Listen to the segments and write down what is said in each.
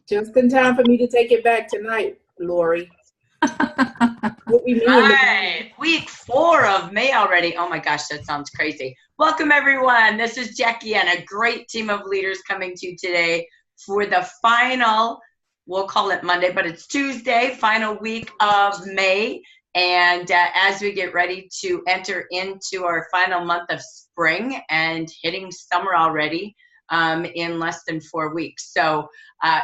Just in time for me to take it back tonight, Lori. What we All mean? right, week 4 of May already. Oh my gosh, that sounds crazy. Welcome everyone. This is Jackie and a great team of leaders coming to you today for the final, we'll call it Monday, but it's Tuesday, final week of May. And as we get ready to enter into our final month of spring and hitting summer already in less than 4 weeks. So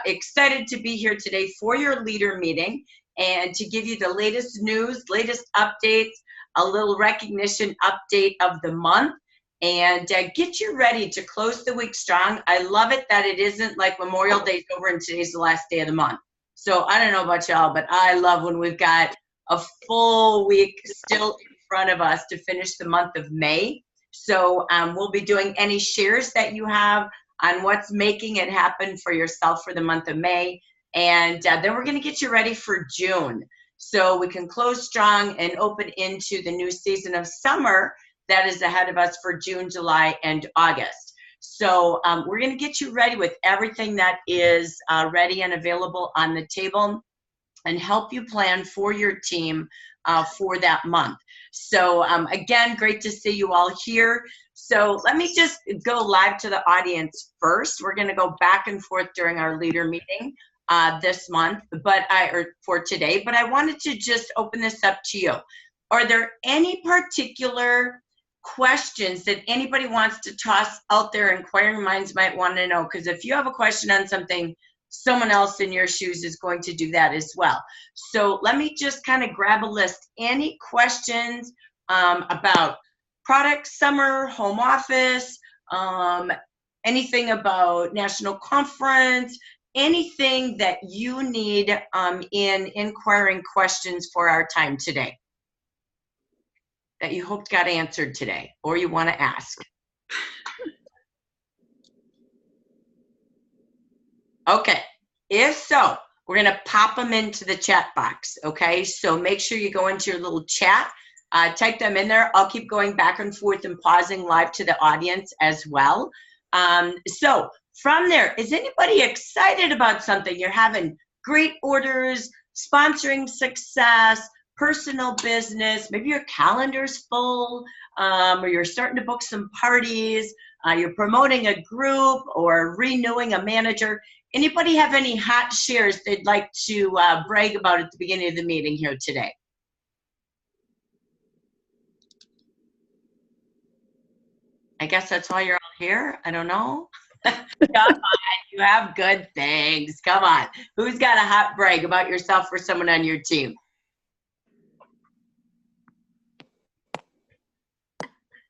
excited to be here today for your leader meeting and to give you the latest news, latest updates, a little recognition update of the month, and get you ready to close the week strong. I love it that it isn't like Memorial Day's over and today's the last day of the month. So I don't know about y'all, but I love when we've got a full week still in front of us to finish the month of May. So we'll be doing any shares that you have on what's making it happen for yourself for the month of May. And then we're going to get you ready for June. So we can close strong and open into the new season of summer that is ahead of us for June, July, and August. So we're going to get you ready with everything that is ready and available on the table and help you plan for your team for that month. So again, great to see you all here. So let me just go live to the audience first. We're going to go back and forth during our leader meeting this month, or for today, but I wanted to just open this up to you. Are there any particular questions that anybody wants to toss out there? Inquiring minds might want to know, because if you have a question on something, someone else in your shoes is going to do that as well. So let me just kind of grab a list. Any questions about product, summer, home office, anything about national conference, anything that you need in inquiring questions for our time today that you hoped got answered today or you want to ask? Okay, if so, we're going to pop them into the chat box, okay? So make sure you go into your little chat, type them in there. I'll keep going back and forth and pausing live to the audience as well. So from there, is anybody excited about something? You're having great orders, sponsoring success, personal business, maybe your calendar's full, or you're starting to book some parties, you're promoting a group or renewing a manager. Anybody have any hot shares they'd like to brag about at the beginning of the meeting here today? I guess that's why you're all here. I don't know. Come on, you have good things. Come on. Who's got a hot brag about yourself or someone on your team?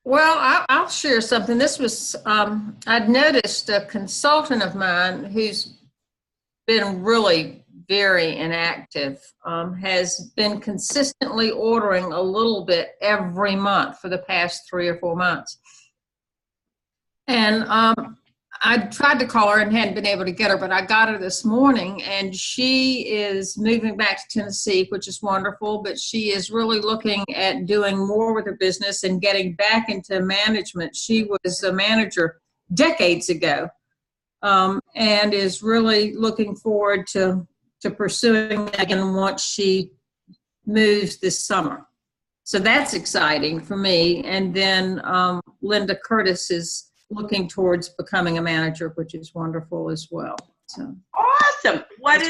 Well, I'll share something. This was, I'd noticed a consultant of mine who's been really very inactive, has been consistently ordering a little bit every month for the past 3 or 4 months. And I tried to call her and hadn't been able to get her, but I got her this morning, and she is moving back to Tennessee, which is wonderful, but she is really looking at doing more with her business and getting back into management. She was a manager decades ago, and is really looking forward to pursuing that again once she moves this summer. So that's exciting for me. And then Linda Curtis is looking towards becoming a manager, which is wonderful as well. So awesome. What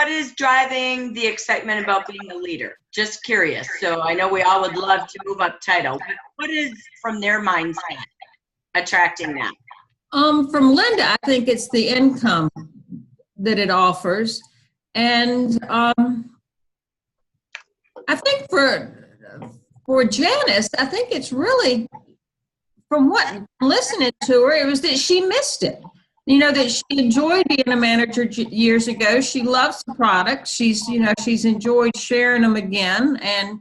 is driving the excitement about being a leader? Just curious. So I know we all would love to move up title. What is from their mindset attracting that? From Linda, I think it's the income that it offers. And I think for Janice, I think it's really, from what I'm listening to her, it was that she missed it. You know, that she enjoyed being a manager years ago. She loves the product. She's enjoyed sharing them again, and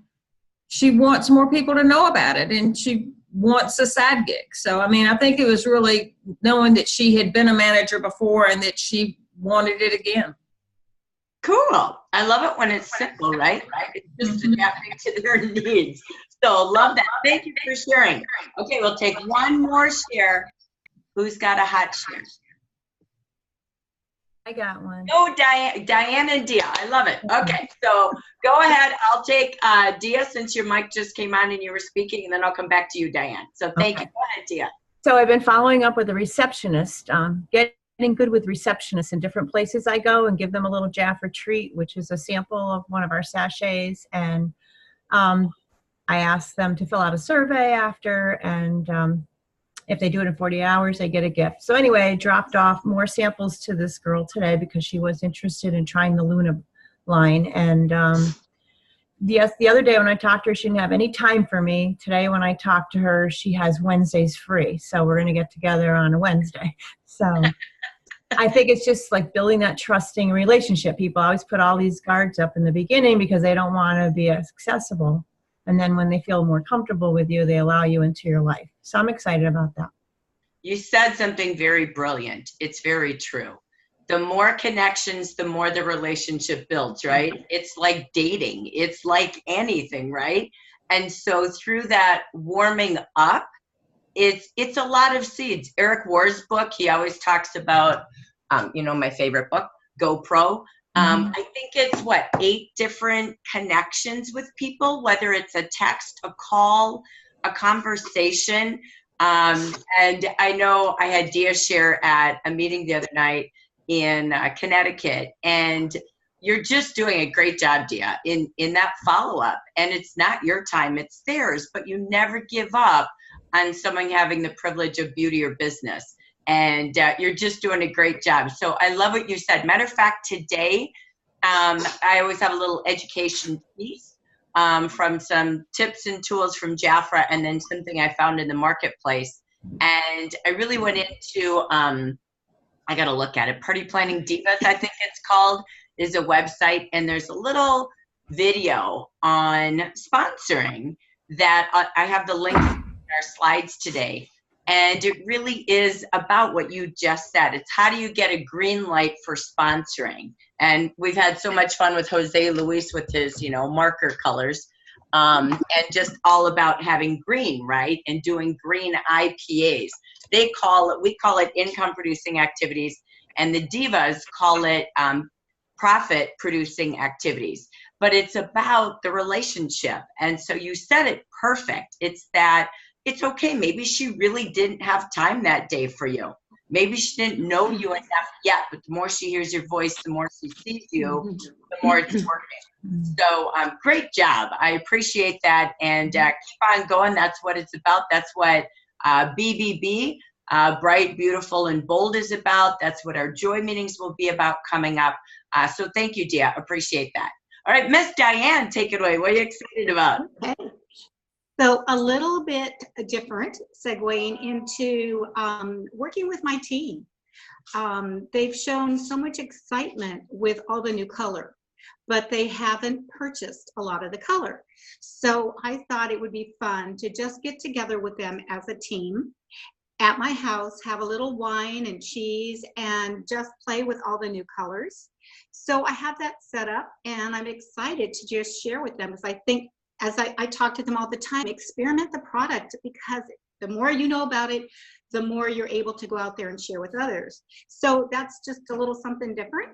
she wants more people to know about it, and she wants a side gig. So, I mean, I think it was really knowing that she had been a manager before and that she wanted it again. Cool. I love it when it's simple, right? It's just adapting to their needs. So love that. Thank you for sharing. Okay, we'll take one more share. Who's got a hot share? I got one. Oh, Diane and Dia. I love it. Okay, so go ahead. I'll take Dia since your mic just came on and you were speaking, and then I'll come back to you, Diane. So thank you. Go ahead, Dia. So I've been following up with a receptionist, getting good with receptionists in different places I go and give them a little Jafra treat, which is a sample of one of our sachets. And I ask them to fill out a survey after, and if they do it in 40 hours, they get a gift. So anyway, I dropped off more samples to this girl today because she was interested in trying the Luna line. And yes, the other day when I talked to her, she didn't have any time for me. Today when I talked to her, she has Wednesdays free. So we're going to get together on a Wednesday. So I think it's just like building that trusting relationship. People always put all these guards up in the beginning because they don't want to be accessible. And then when they feel more comfortable with you, they allow you into your life. So I'm excited about that. You said something very brilliant. It's very true. The more connections, the more the relationship builds, right? It's like dating. It's like anything, right? And so through that warming up, it's a lot of seeds. Eric War's book, he always talks about, my favorite book, GoPro. I think it's 8 different connections with people, whether it's a text, a call, a conversation. And I know I had Dia share at a meeting the other night in Connecticut, and you're just doing a great job, Dia, in that follow-up. And it's not your time, it's theirs, but you never give up on someone having the privilege of beauty or business. And you're just doing a great job. So I love what you said. Matter of fact, today, I always have a little education piece from some tips and tools from Jafra, and then something I found in the marketplace. And I really went into, I got to look at it. Party Planning Divas, I think it's called, is a website. And there's a little video on sponsoring that I have the link in our slides today. And it really is about what you just said. It's how do you get a green light for sponsoring? And we've had so much fun with Jose Luis with his, marker colors, and just all about having green, right? And doing green IPAs. We call it income producing activities, and the divas call it profit producing activities. But it's about the relationship. And so you said it perfect. It's that it's okay. Maybe she really didn't have time that day for you. Maybe she didn't know you enough yet, but the more she hears your voice, the more she sees you, the more it's working. So great job. I appreciate that. And keep on going. That's what it's about. That's what BBB, Bright, Beautiful, and Bold is about. That's what our joy meetings will be about coming up. So thank you, Dia. Appreciate that. All right, Miss Diane, take it away. What are you excited about? Okay. So a little bit different, segueing into working with my team. They've shown so much excitement with all the new color, but they haven't purchased a lot of the color. So I thought it would be fun to just get together with them as a team at my house, have a little wine and cheese, and just play with all the new colors. So I have that set up, and I'm excited to just share with them, because I think, as I talk to them all the time, experiment the product, because the more you know about it, the more you're able to go out there and share with others. So that's just a little something different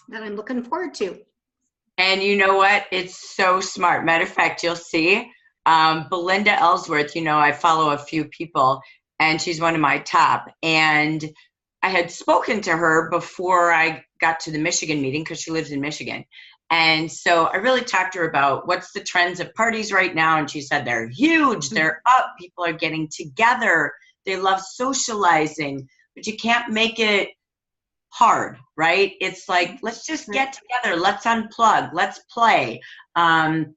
that I'm looking forward to. And you know what? It's so smart. Matter of fact, you'll see Belinda Ellsworth, I follow a few people, and she's one of my top. And I had spoken to her before I got to the Michigan meeting, because she lives in Michigan. And so I really talked to her about what's the trends of parties right now. And she said they're huge, they're up, people are getting together, they love socializing, but you can't make it hard, right? It's like, let's just get together, let's unplug, let's play. And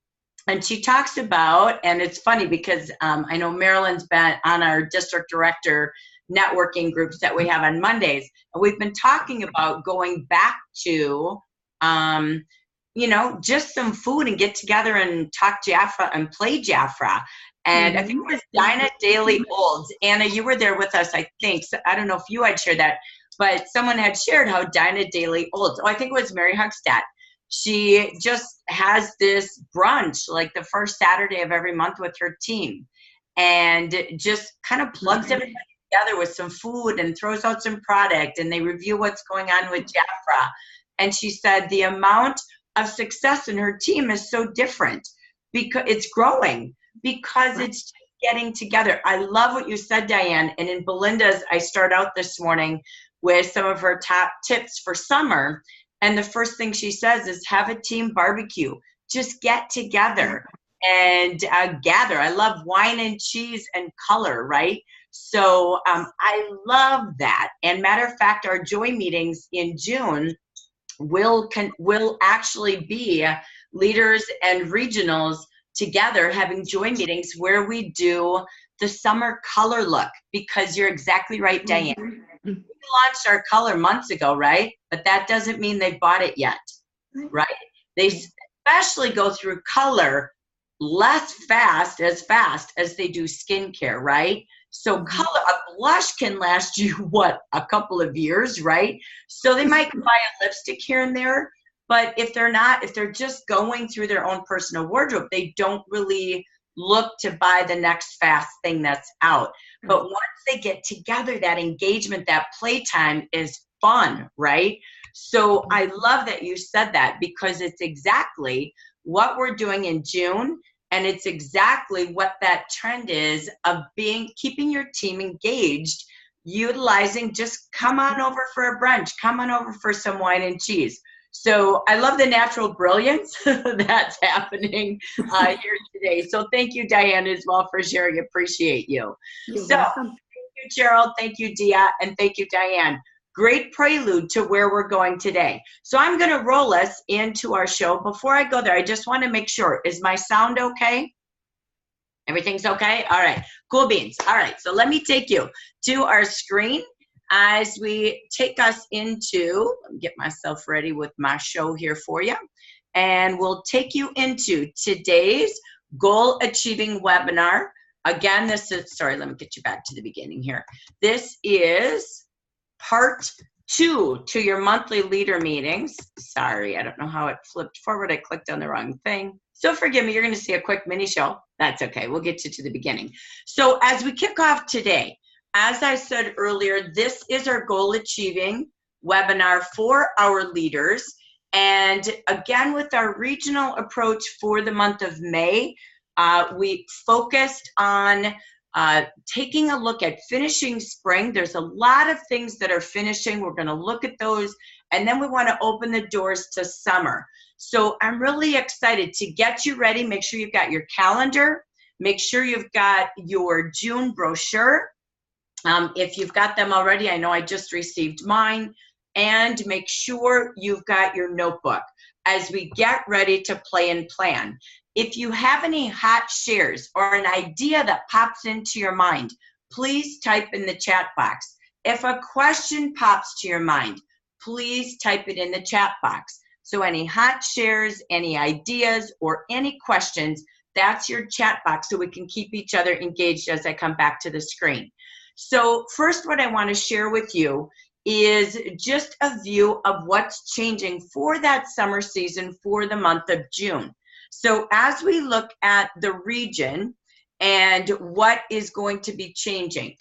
she talks about, and it's funny because I know Marilyn's been on our district director networking groups that we have on Mondays. And we've been talking about going back to, just some food and get together and talk Jafra and play Jafra. And I think it was Dinah Daly Olds. Anna, you were there with us, I think. So I don't know if you had shared that, but someone had shared how Dinah Daly Olds, I think it was Mary Huckstadt. She just has this brunch like the first Saturday of every month with her team, and just kind of plugs everybody together with some food and throws out some product, and they review what's going on with Jafra. And she said the amount of success in her team is so different because it's growing, because it's just getting together. I love what you said, Diane. And in Belinda's, I start out this morning with some of her top tips for summer. And the first thing she says is have a team barbecue. Just get together and gather. I love wine and cheese and color, right? So I love that. And matter of fact, our joy meetings in June will actually be leaders and regionals together having joy meetings where we do the summer color look, because you're exactly right, Diane. We launched our color months ago, right? But that doesn't mean they bought it yet, right? They especially go through color less fast as they do skincare, right? So color, a blush can last you, what, a couple of years, right? So they might buy a lipstick here and there, but if they're just going through their own personal wardrobe, they don't really look to buy the next fast thing that's out. But once they get together, that engagement, that playtime is fun, right? So I love that you said that, because it's exactly what we're doing in June. And it's exactly what that trend is of keeping your team engaged, utilizing just come on over for a brunch, come on over for some wine and cheese. So I love the natural brilliance that's happening here today. So thank you, Diane, as well, for sharing. Appreciate you. You're so welcome. thank you, Gerald. Thank you, Dia. And thank you, Diane. Great prelude to where we're going today. So I'm going to roll us into our show. Before I go there, I just want to make sure, is my sound okay? Everything's okay? All right, cool beans. All right, so let me take you to our screen as we take us into, let me get myself ready with my show here for you, and we'll take you into today's goal achieving webinar. Again, this is, sorry, let me get you back to the beginning here. This is part 2 to your monthly leader meetings. Sorry, I don't know how it flipped forward. I clicked on the wrong thing. So forgive me, you're going to see a quick mini show. That's okay. We'll get you to the beginning. So as we kick off today, as I said earlier, this is our goal achieving webinar for our leaders. And again, with our regional approach for the month of May, we focused on taking a look at finishing spring. There's a lot of things that are finishing. We're going to look at those, and then we want to open the doors to summer. So I'm really excited to get you ready. Make sure you've got your calendar. Make sure you've got your June brochure. If you've got them already, I know I just received mine. And make sure you've got your notebook as we get ready to play and plan. If you have any hot shares or an idea that pops into your mind, please type in the chat box. If a question pops to your mind, please type it in the chat box. So any hot shares, any ideas, or any questions, that's your chat box so we can keep each other engaged as I come back to the screen. So first, what I want to share with you is just a view of what's changing for that summer season for the month of June. So as we look at the region and what is going to be changing,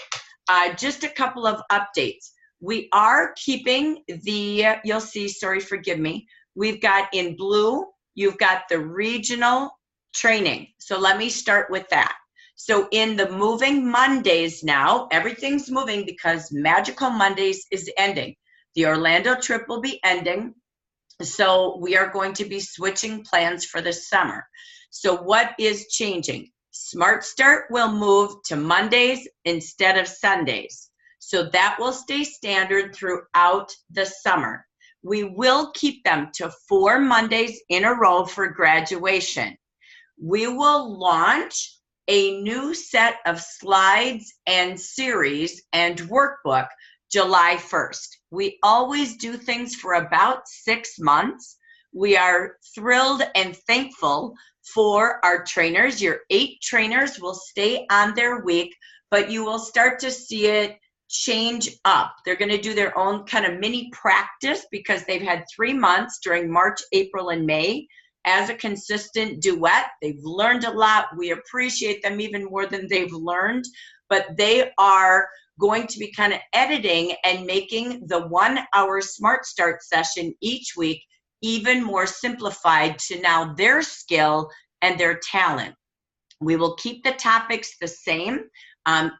just a couple of updates. We are keeping the, you'll see, sorry, forgive me, we've got in blue, you've got the regional training. So let me start with that. So in the Moving Mondays now, everything's moving because Magical Mondays is ending. The Orlando trip will be ending. So we are going to be switching plans for the summer. So what is changing? Smart Start will move to Mondays instead of Sundays. So that will stay standard throughout the summer. We will keep them to 4 Mondays in a row for graduation. We will launch a new set of slides and series and workbook July 1st. We always do things for about 6 months. We are thrilled and thankful for our trainers. Your 8 trainers will stay on their week, but you will start to see it change up. They're going to do their own kind of mini practice because they've had 3 months during March, April, and May as a consistent duet. They've learned a lot. We appreciate them even more than they've learned, but they are going to be kind of editing and making the 1 hour Smart Start session each week even more simplified to now their skill and their talent. We will keep the topics the same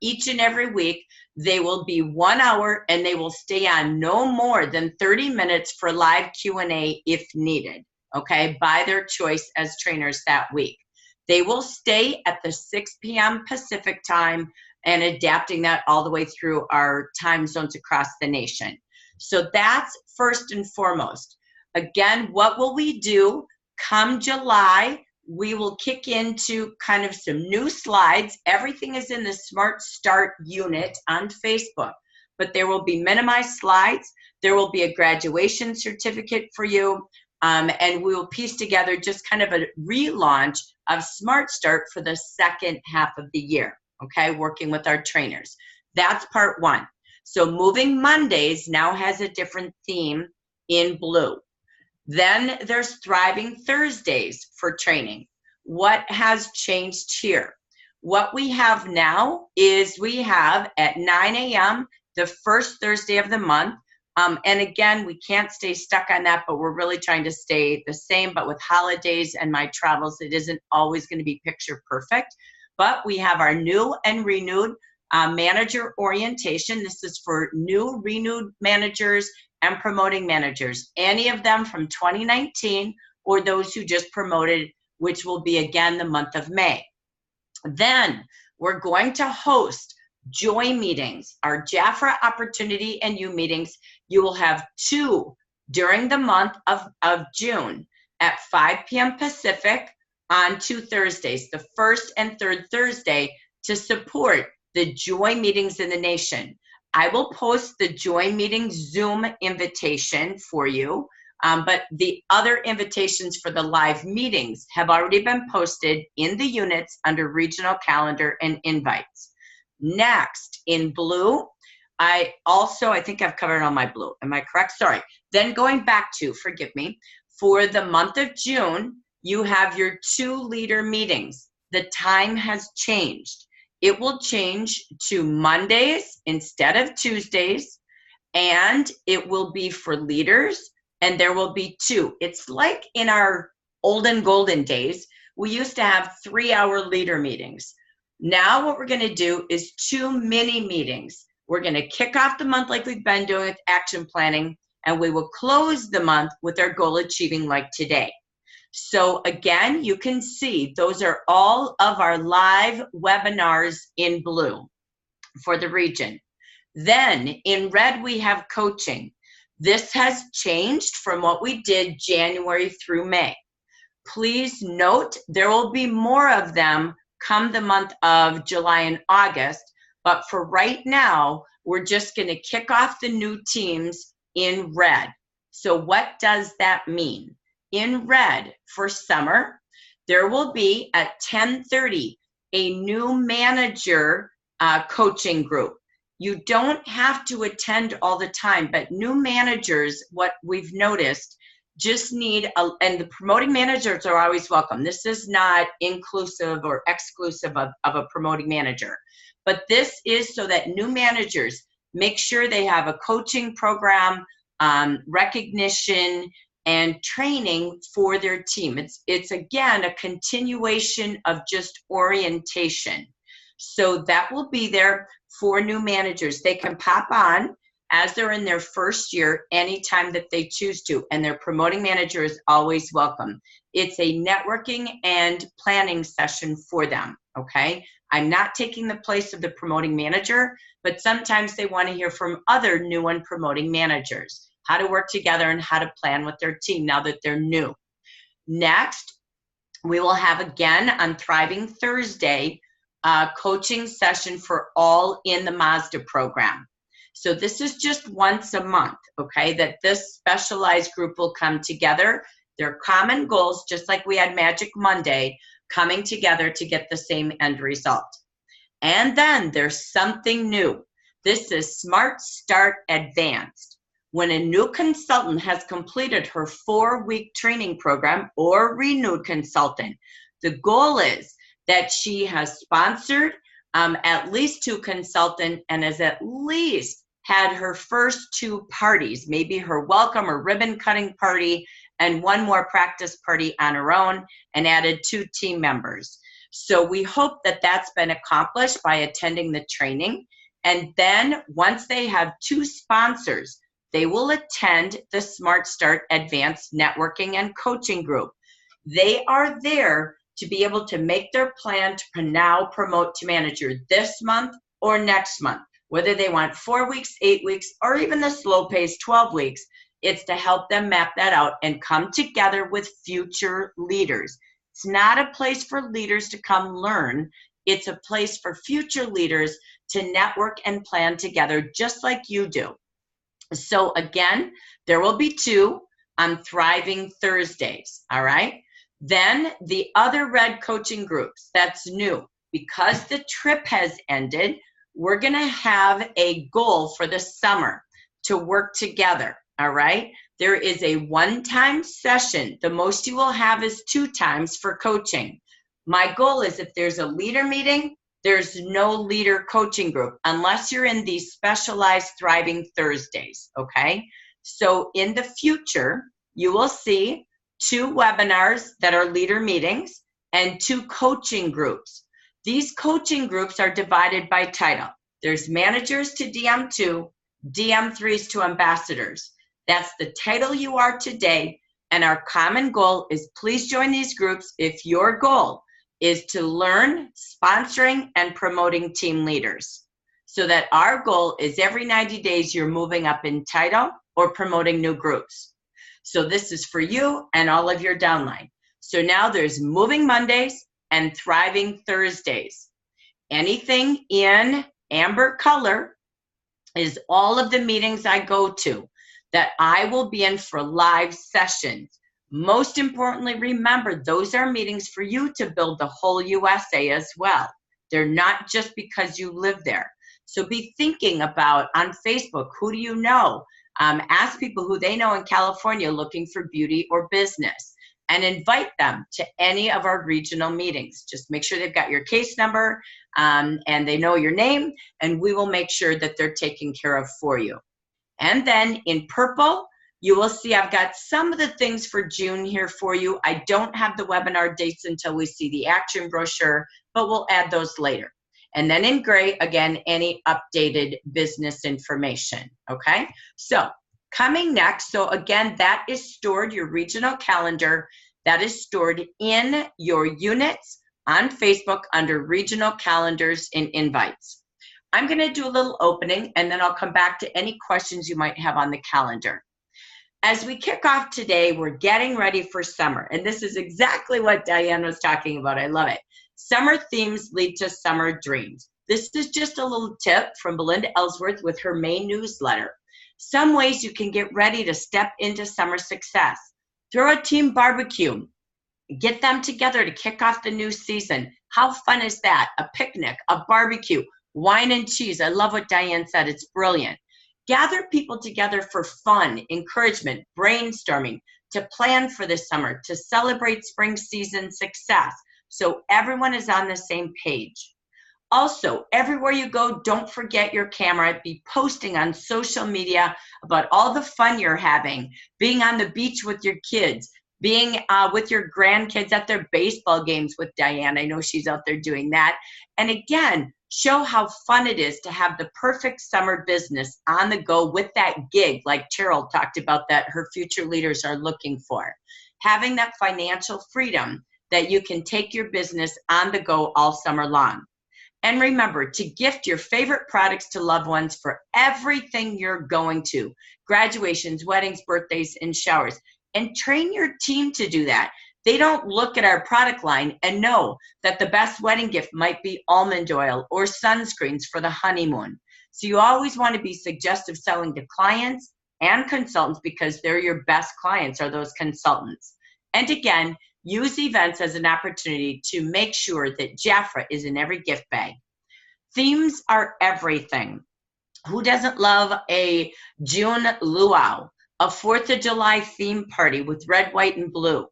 each and every week. They will be 1 hour and they will stay on no more than 30 minutes for live Q&A if needed, okay, by their choice as trainers that week. They will stay at the 6 p.m. Pacific time and adapting that all the way through our time zones across the nation. So that's first and foremost. Again, what will we do come July? We will kick into kind of some new slides. Everything is in the Smart Start unit on Facebook, but there will be minimized slides. There will be a graduation certificate for you, and we will piece together just kind of a relaunch of Smart Start for the second half of the year, okay, working with our trainers. That's part one. So Moving Mondays now has a different theme in blue. Then there's Thriving Thursdays for training. What has changed here? What we have now is we have at 9 a.m. the first Thursday of the month. And again, we can't stay stuck on that, but we're really trying to stay the same. But with holidays and my travels, it isn't always going to be picture perfect. But we have our new and renewed manager orientation. This is for new, renewed managers and promoting managers, any of them from 2019 or those who just promoted, which will be again the month of May. Then we're going to host Joy meetings, our Jafra Opportunity and You meetings. You will have 2 during the month of June at 5 p.m. Pacific on 2 Thursdays, the first and third Thursday, to support the Joy meetings in the nation. I will post the Joy Meeting Zoom invitation for you, but the other invitations for the live meetings have already been posted in the units under regional calendar and invites. Next, in blue, I think I've covered all my blue. Am I correct? Sorry. Then going back to, forgive me, for the month of June, you have your 2 leader meetings. The time has changed. It will change to Mondays instead of Tuesdays, and it will be for leaders, and there will be 2. It's like in our olden golden days, we used to have 3-hour leader meetings. Now what we're going to do is 2 mini meetings. We're going to kick off the month like we've been doing with action planning, and we will close the month with our goal achieving like today. So again, you can see those are all of our live webinars in blue for the region. Then in red, we have coaching. This has changed from what we did January through May. Please note there will be more of them come the month of July and August, but for right now, we're just going to kick off the new teams in red. So what does that mean? In red, for summer, there will be at 10:30 a new manager coaching group. You don't have to attend all the time, but new managers, what we've noticed, just need, and the promoting managers are always welcome. This is not inclusive or exclusive of a promoting manager, but this is so that new managers make sure they have a coaching program, recognition, and training for their team. It's again a continuation of just orientation. So that will be there for new managers. They can pop on as they're in their first year anytime that they choose to, and their promoting manager is always welcome. It's a networking and planning session for them, okay? I'm not taking the place of the promoting manager, but sometimes they want to hear from other new and promoting managers, how to work together and how to plan with their team now that they're new. Next, we will have again on Thriving Thursday, a coaching session for all in the Mazda program. So this is just once a month, okay, that this specialized group will come together. Their common goals, just like we had Magic Monday, coming together to get the same end result. And then there's something new. This is Smart Start Advanced. When a new consultant has completed her 4-week training program or renewed consultant, the goal is that she has sponsored at least 2 consultants, and has at least had her first 2 parties, maybe her welcome or ribbon cutting party, and 1 more practice party on her own, and added 2 team members. So we hope that that's been accomplished by attending the training. And then once they have 2 sponsors, they will attend the Smart Start Advanced Networking and Coaching Group. They are there to be able to make their plan to now promote to manager this month or next month, whether they want 4 weeks, 8 weeks, or even the slow pace 12 weeks. It's to help them map that out and come together with future leaders. It's not a place for leaders to come learn. It's a place for future leaders to network and plan together, just like you do. So again, there will be 2 on Thriving Thursdays, all right? Then the other red coaching groups, that's new. Because the trip has ended, we're gonna have a goal for the summer to work together, all right? There is a 1-time session. The most you will have is 2 times for coaching. My goal is if there's a leader meeting, there's no leader coaching group unless you're in these specialized Thriving Thursdays, okay? So in the future, you will see 2 webinars that are leader meetings and 2 coaching groups. These coaching groups are divided by title. There's managers to DM2, DM3s to ambassadors. That's the title you are today, and our common goal is please join these groups if your goal is to learn sponsoring and promoting team leaders. So that our goal is every 90 days you're moving up in title or promoting new groups. So this is for you and all of your downline. So now there's Moving Mondays and Thriving Thursdays. Anything in amber color is all of the meetings I go to that I will be in for live sessions. Most importantly, remember, those are meetings for you to build the whole USA as well. They're not just because you live there. So be thinking about on Facebook, who do you know? Ask people who they know in California looking for beauty or business, and invite them to any of our regional meetings. Just make sure they've got your case number and they know your name, and we will make sure that they're taken care of for you. And then in purple, you will see I've got some of the things for June here for you. I don't have the webinar dates until we see the action brochure, but we'll add those later. And then in gray, again, any updated business information, okay? So coming next, so again, that is stored, your regional calendar, that is stored in your units on Facebook under regional calendars and invites. I'm gonna do a little opening and then I'll come back to any questions you might have on the calendar. As we kick off today, we're getting ready for summer. And this is exactly what Diane was talking about. I love it. Summer themes lead to summer dreams. This is just a little tip from Belinda Ellsworth with her May newsletter. Some ways you can get ready to step into summer success. Throw a team barbecue. Get them together to kick off the new season. How fun is that? A picnic, a barbecue, wine and cheese. I love what Diane said. It's brilliant. Gather people together for fun, encouragement, brainstorming, to plan for the summer, to celebrate spring season success, so everyone is on the same page. Also, everywhere you go, don't forget your camera. Be posting on social media about all the fun you're having, being on the beach with your kids, being with your grandkids at their baseball games with Diane. I know she's out there doing that. And again, show how fun it is to have the perfect summer business on the go with that gig, like Cheryl talked about, that her future leaders are looking for. Having that financial freedom that you can take your business on the go all summer long. And remember to gift your favorite products to loved ones for everything you're going to. Graduations, weddings, birthdays, and showers. And train your team to do that. They don't look at our product line and know that the best wedding gift might be almond oil or sunscreens for the honeymoon. So you always want to be suggestive selling to clients and consultants, because they're your best clients, are those consultants. And again, use events as an opportunity to make sure that Jafra is in every gift bag. Themes are everything. Who doesn't love a June luau, a 4th of July theme party with red, white, and blue?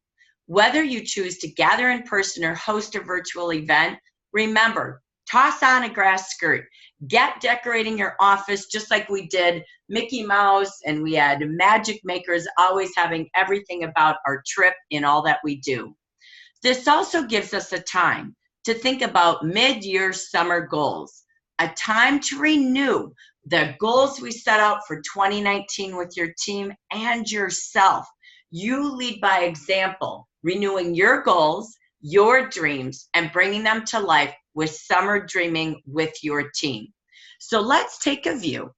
Whether you choose to gather in person or host a virtual event, remember, Toss on a grass skirt. Get decorating your office just like we did Mickey Mouse, and we had magic makers always having everything about our trip in all that we do. This also gives us a time to think about mid-year summer goals, a time to renew the goals we set out for 2019 with your team and yourself. You lead by example, renewing your goals, your dreams, and bringing them to life with summer dreaming with your team. So let's take a view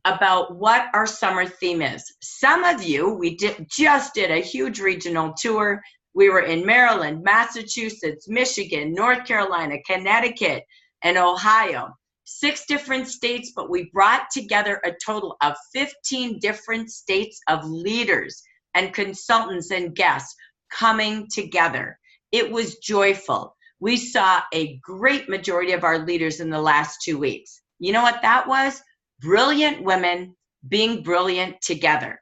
about what our summer theme is. Some of you, we just did a huge regional tour. We were in Maryland, Massachusetts, Michigan, North Carolina, Connecticut, and Ohio. 6 different states, but we brought together a total of 15 different states of leaders and consultants and guests coming together. It was joyful. We saw a great majority of our leaders in the last 2 weeks. You know what that was? Brilliant women being brilliant together.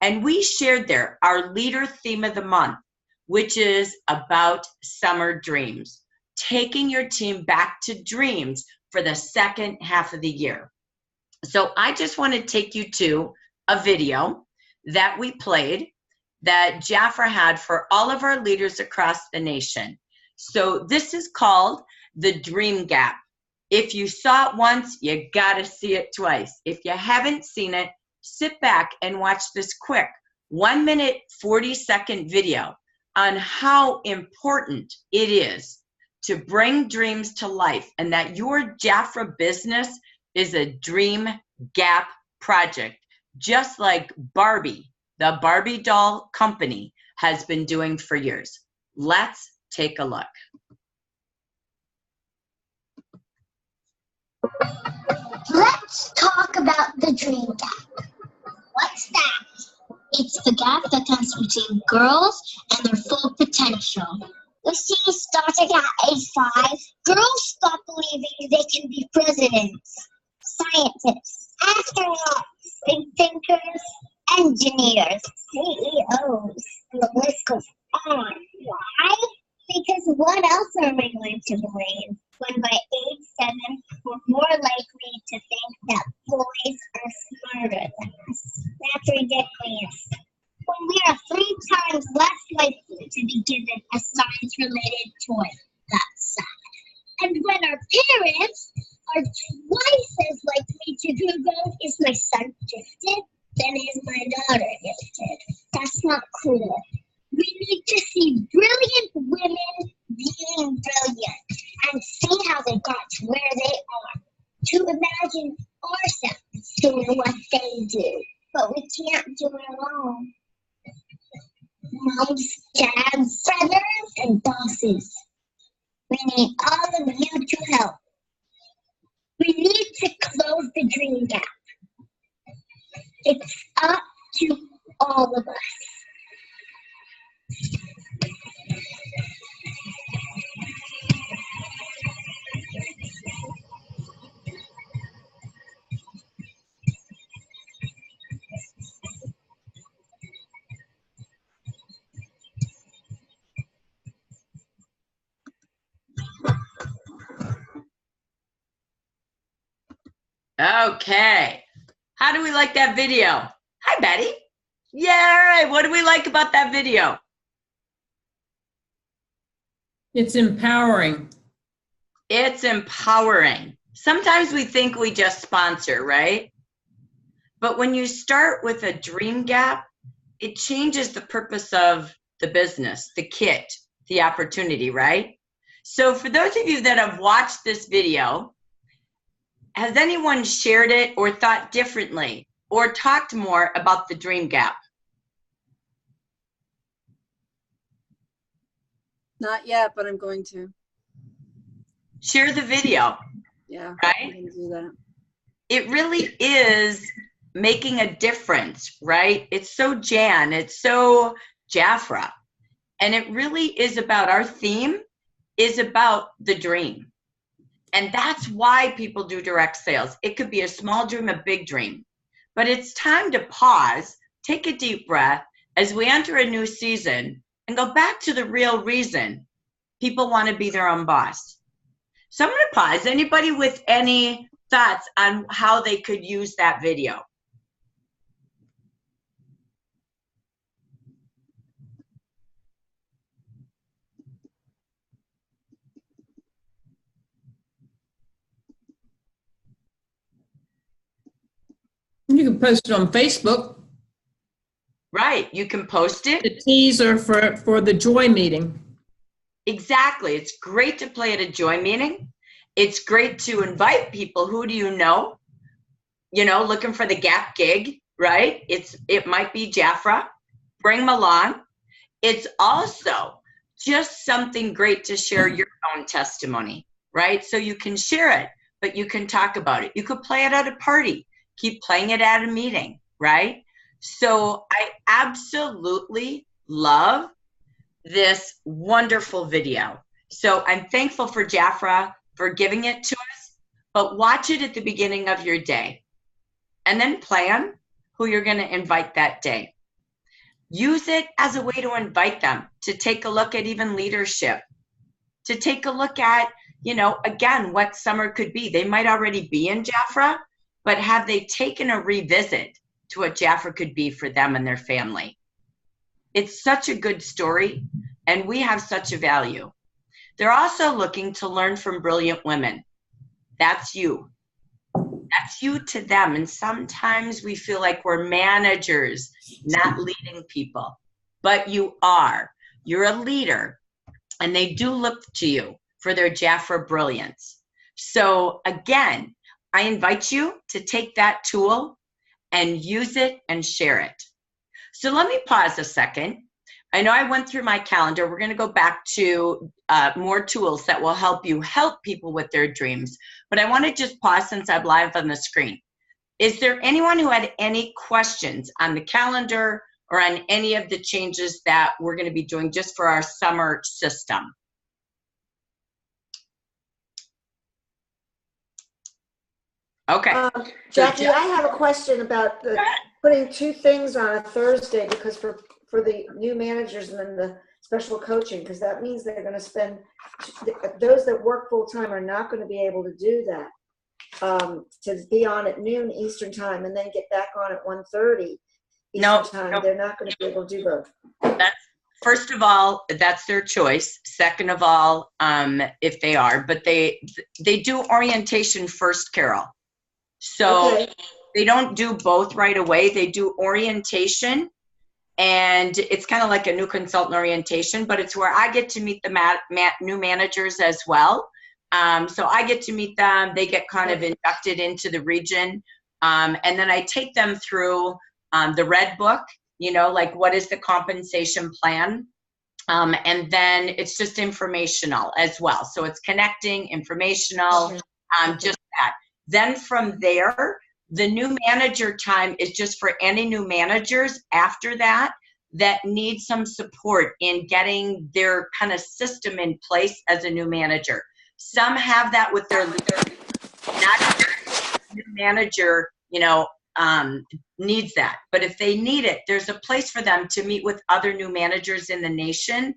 And we shared there our leader theme of the month, which is about summer dreams, taking your team back to dreams for the second half of the year. So I just want to take you to a video that we played that Jafra had for all of our leaders across the nation. So this is called The Dream Gap. If you saw it once, you gotta see it twice. If you haven't seen it, sit back and watch this quick 1 minute, 40-second video on how important it is to bring dreams to life, and that your Jafra business is a dream gap project, just like Barbie, the Barbie doll company, has been doing for years. Let's take a look. Let's talk about the dream gap. What's that? It's the gap that comes between girls and their full potential. You see, starting at age 5, girls stop believing they can be presidents, scientists, astronauts, big thinkers, engineers, CEOs, and the list goes on. Why? Because what else are we going to believe when by age 7 we're more likely to think that boys are smarter than us? That's ridiculous. When we are 3 times less likely to be given a science-related toy, that's sad. And when our parents are twice as likely to Google, is my son gifted? Then is my daughter gifted? That's not cool. We need to see brilliant women being brilliant and see how they got to where they are. To imagine ourselves doing what they do, but we can't do it alone. Moms, dads, brothers, and bosses. We need all of you to help. We need to close the dream gap. It's up to all of us. Okay. How do we like that video? Hi, Betty. Yay! What do we like about that video? It's empowering. It's empowering. Sometimes we think we just sponsor, right? But when you start with a dream gap, it changes the purpose of the business, the kit, the opportunity, right? So for those of you that have watched this video, has anyone shared it or thought differently or talked more about the dream gap? Not yet, but I'm going to. Share the video. Yeah, right? I'm going to do that. It really is making a difference, right? It's so Jan, it's so Jafra. And it really is about, our theme is about the dream. And that's why people do direct sales. It could be a small dream, a big dream. But it's time to pause, take a deep breath as we enter a new season and go back to the real reason people want to be their own boss. So I'm going to pause. Anybody with any thoughts on how they could use that video? You can post it on Facebook. Right. You can post it. The teaser for the Joy meeting. Exactly. It's great to play at a Joy meeting. It's great to invite people. Who do you know? You know, looking for the Gap gig, right? It might be Jafra. Bring them along. It's also just something great to share your own testimony, right? So you can share it, but you can talk about it. You could play it at a party. Keep playing it at a meeting, right? So I absolutely love this wonderful video. So I'm thankful for Jafra for giving it to us, but watch it at the beginning of your day and then plan who you're going to invite that day. Use it as a way to invite them, to take a look at even leadership, to take a look at, you know, again, what summer could be. They might already be in Jafra, but have they taken a revisit to what Jafra could be for them and their family? It's such a good story, and we have such a value. They're also looking to learn from brilliant women. That's you. That's you to them. And sometimes we feel like we're managers, not leading people. But you are. You're a leader. And they do look to you for their Jafra brilliance. So again, I invite you to take that tool and use it and share it. So let me pause a second. I know I went through my calendar. We're going to go back to more tools that will help you help people with their dreams. But I want to just pause since I'm live on the screen. Is there anyone who had any questions on the calendar or on any of the changes that we're going to be doing just for our summer system? Okay. Jackie, I have a question about putting two things on a Thursday, because for the new managers and then the special coaching, because that means they're going to spend, those that work full-time are not going to be able to do that, to be on at noon Eastern time and then get back on at 1:30 Eastern time. No. They're not going to be able to do both. First of all, that's their choice. Second of all, if they are, but they do orientation first, Carol. So Okay. they don't do both right away. They do orientation, and it's kind of like a new consultant orientation, but it's where I get to meet the new managers as well. So I get to meet them. They get kind of inducted into the region. And then I take them through the Red Book, you know, like what is the compensation plan? And then it's just informational as well. So it's connecting, informational, just that. Then from there, the new manager time is just for any new managers after that need some support in getting their kind of system in place as a new manager. Some have that with their leader. Not every new manager, you know, needs that. But if they need it, there's a place for them to meet with other new managers in the nation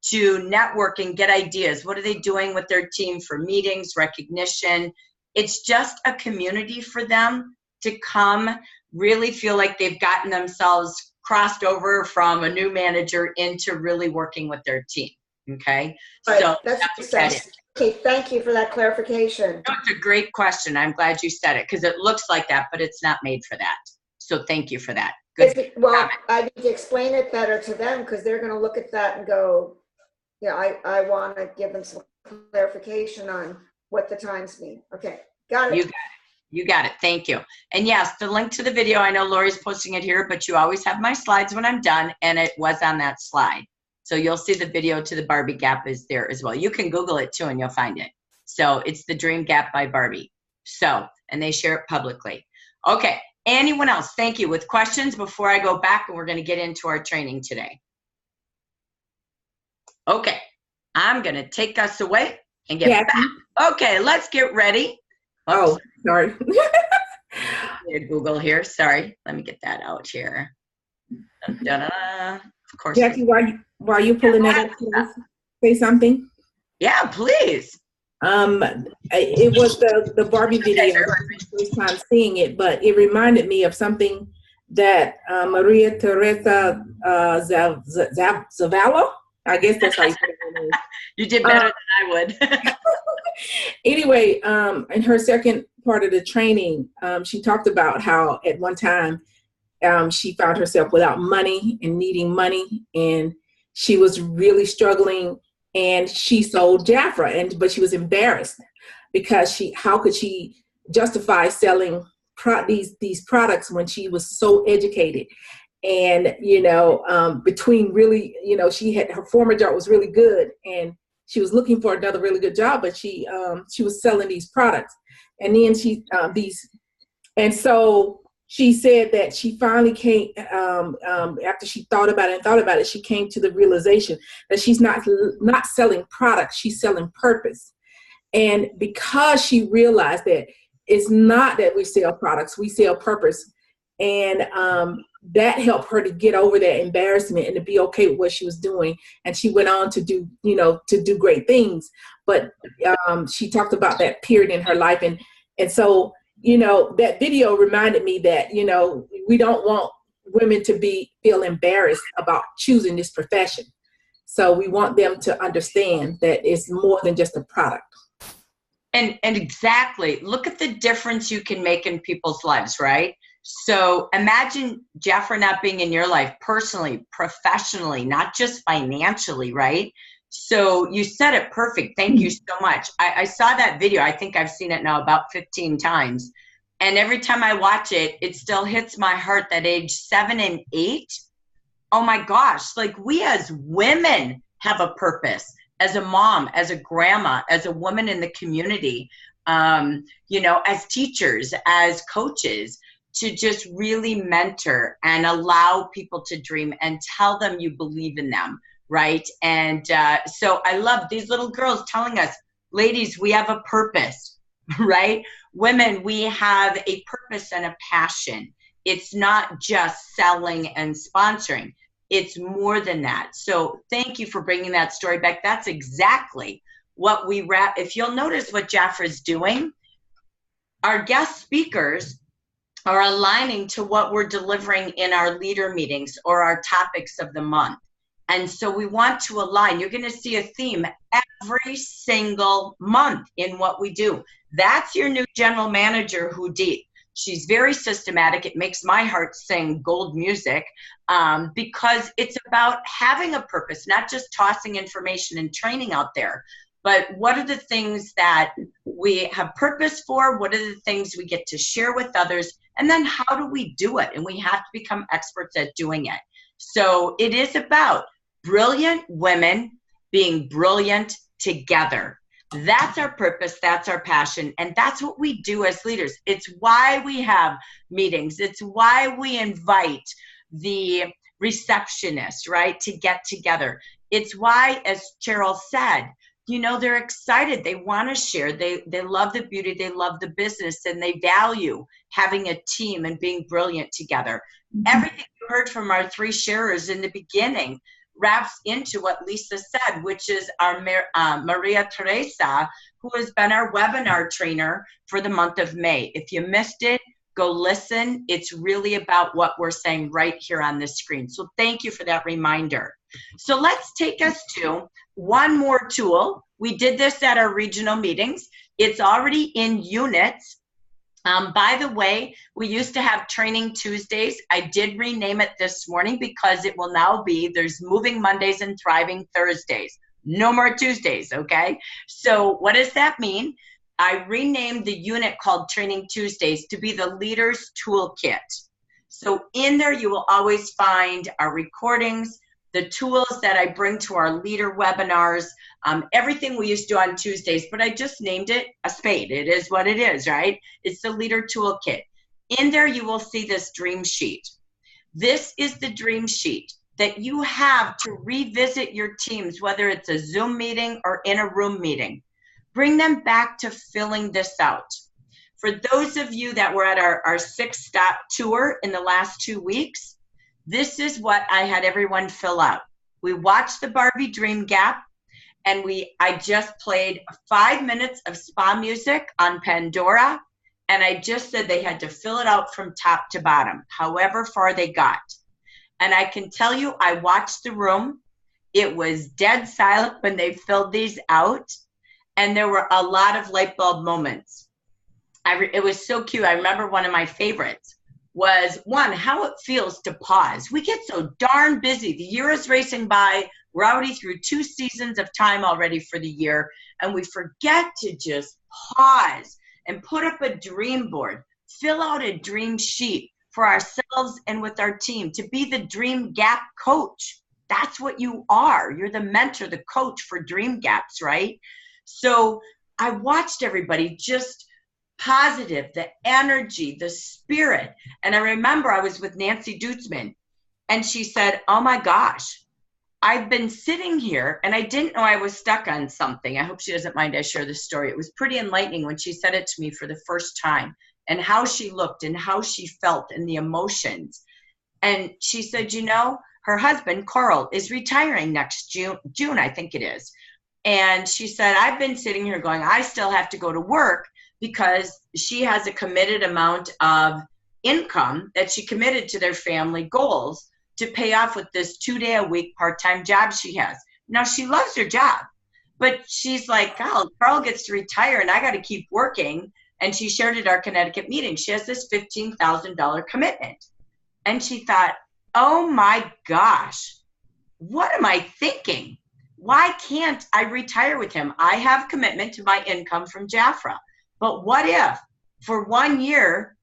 to network and get ideas. What are they doing with their team for meetings, recognition? It's just a community for them to come really feel like they've gotten themselves crossed over from a new manager into really working with their team. Okay. Right, So that's what that is. Okay, thank you for that clarification. That's a great question. I'm glad you said it, because it looks like that, but it's not made for that. So thank you for that. Good. Well, comment. I need to explain it better to them, because they're going to look at that and go, yeah, I want to give them some clarification on what the times mean. Okay, got it. You got it. Thank you. And yes, the link to the video, I know Lori's posting it here, but you always have my slides when I'm done, and it was on that slide. So you'll see the video to the Barbie Gap is there as well. You can Google it too and you'll find it. So it's the Dream Gap by Barbie. So, and they share it publicly. Okay, anyone else? Thank you. With questions before I go back, and we're going to get into our training today. Okay, I'm going to take us away and get back. Okay, let's get ready. Oh, sorry. Google here. Sorry. Let me get that out here. Da-da-da. Of course. Jackie, while you pulling that up, can I say something? Yeah, please. It was the Barbie video, first time seeing it, but it reminded me of something that Maria Teresa Zavala, I guess that's how you say her name. You did better than I would. Anyway, in her second part of the training, she talked about how at one time she found herself without money and needing money, and she was really struggling, and she sold Jafra, but she was embarrassed because how could she justify selling these products when she was so educated? And, between really, her former job was really good, and she was looking for another really good job, but she was selling these products. And then and so she said that she finally came, after she thought about it, she came to the realization that she's not selling products, she's selling purpose. And because she realized that it's not that we sell products, we sell purpose. And that helped her to get over that embarrassment and to be okay with what she was doing. And she went on to do great things. But she talked about that period in her life. And so, that video reminded me that, we don't want women to feel embarrassed about choosing this profession. So we want them to understand that it's more than just a product. And exactly, look at the difference you can make in people's lives, right? So imagine Jafra not being in your life personally, professionally, not just financially, right? So you said it perfect. Thank you so much. I saw that video. I think I've seen it now about 15 times. And every time I watch it, it still hits my heart that age 7 and 8. Oh my gosh, like we as women have a purpose, as a mom, as a grandma, as a woman in the community, as teachers, as coaches, to just really mentor and allow people to dream and tell them you believe in them, right? And so I love these little girls telling us, ladies, we have a purpose, right? Women, we have a purpose and a passion. It's not just selling and sponsoring. It's more than that. So thank you for bringing that story back. That's exactly what if you'll notice what Jafra is doing, our guest speakers are aligning to what we're delivering in our leader meetings or our topics of the month. And so we want to align. You're going to see a theme every single month in what we do. That's your new general manager, Hudit. She's very systematic. It makes my heart sing gold music because it's about having a purpose, not just tossing information and training out there. But what are the things that we have purpose for? What are the things we get to share with others? And then how do we do it? And we have to become experts at doing it. So it is about brilliant women being brilliant together. That's our purpose. That's our passion. And that's what we do as leaders. It's why we have meetings. It's why we invite the receptionist, right, to get together. It's why, as Cheryl said, they're excited. They want to share. They love the beauty. They love the business, and they value having a team and being brilliant together. Everything you heard from our 3 sharers in the beginning wraps into what Lisa said, which is our Maria Teresa, who has been our webinar trainer for the month of May. If you missed it, go listen. It's really about what we're saying right here on this screen. So thank you for that reminder. So let's take us to one more tool. We did this at our regional meetings. It's already in units. By the way, we used to have Training Tuesdays. I did rename it this morning because it will now be, there's Moving Mondays and Thriving Thursdays. No more Tuesdays, okay? So what does that mean? I renamed the unit called Training Tuesdays to be the Leaders Toolkit. So in there, you will always find our recordings, the tools that I bring to our leader webinars, everything we used to do on Tuesdays, but I just named it a spade. It is what it is, right? It's the Leader Toolkit. In there, you will see this dream sheet. This is the dream sheet that you have to revisit your teams, whether it's a Zoom meeting or in a room meeting. Bring them back to filling this out. For those of you that were at our 6-stop tour in the last 2 weeks, this is what I had everyone fill out. We watched the Barbie Dream Gap, And I just played 5 minutes of spa music on Pandora, and I just said they had to fill it out from top to bottom, however far they got. And I can tell you, I watched the room. It was dead silent when they filled these out, and there were a lot of light bulb moments. It was so cute. I remember one of my favorites was, one, how it feels to pause. We get so darn busy. The year is racing by. We're already through 2 seasons of time already for the year, and we forget to just pause and put up a dream board, fill out a dream sheet for ourselves and with our team to be the Dream Gap coach. That's what you are. You're the mentor, the coach for Dream Gaps, right? So I watched everybody just positive, the energy, the spirit. And I remember I was with Nancy Dutzman, and she said, oh my gosh, I've been sitting here and I didn't know I was stuck on something. I hope she doesn't mind I share this story. It was pretty enlightening when she said it to me for the first time, and how she looked and how she felt and the emotions. And she said, you know, her husband, Carl, is retiring next June, I think it is. And she said, I've been sitting here going, I still have to go to work, because she has a committed amount of income that she committed to their family goals to pay off with this 2-day-a-week part-time job she has. Now, she loves her job, but she's like, oh, Carl gets to retire and I got to keep working. And she shared at our Connecticut meeting, she has this $15,000 commitment. And she thought, oh my gosh, what am I thinking? Why can't I retire with him? I have commitment to my income from Jafra. But what if for 1 year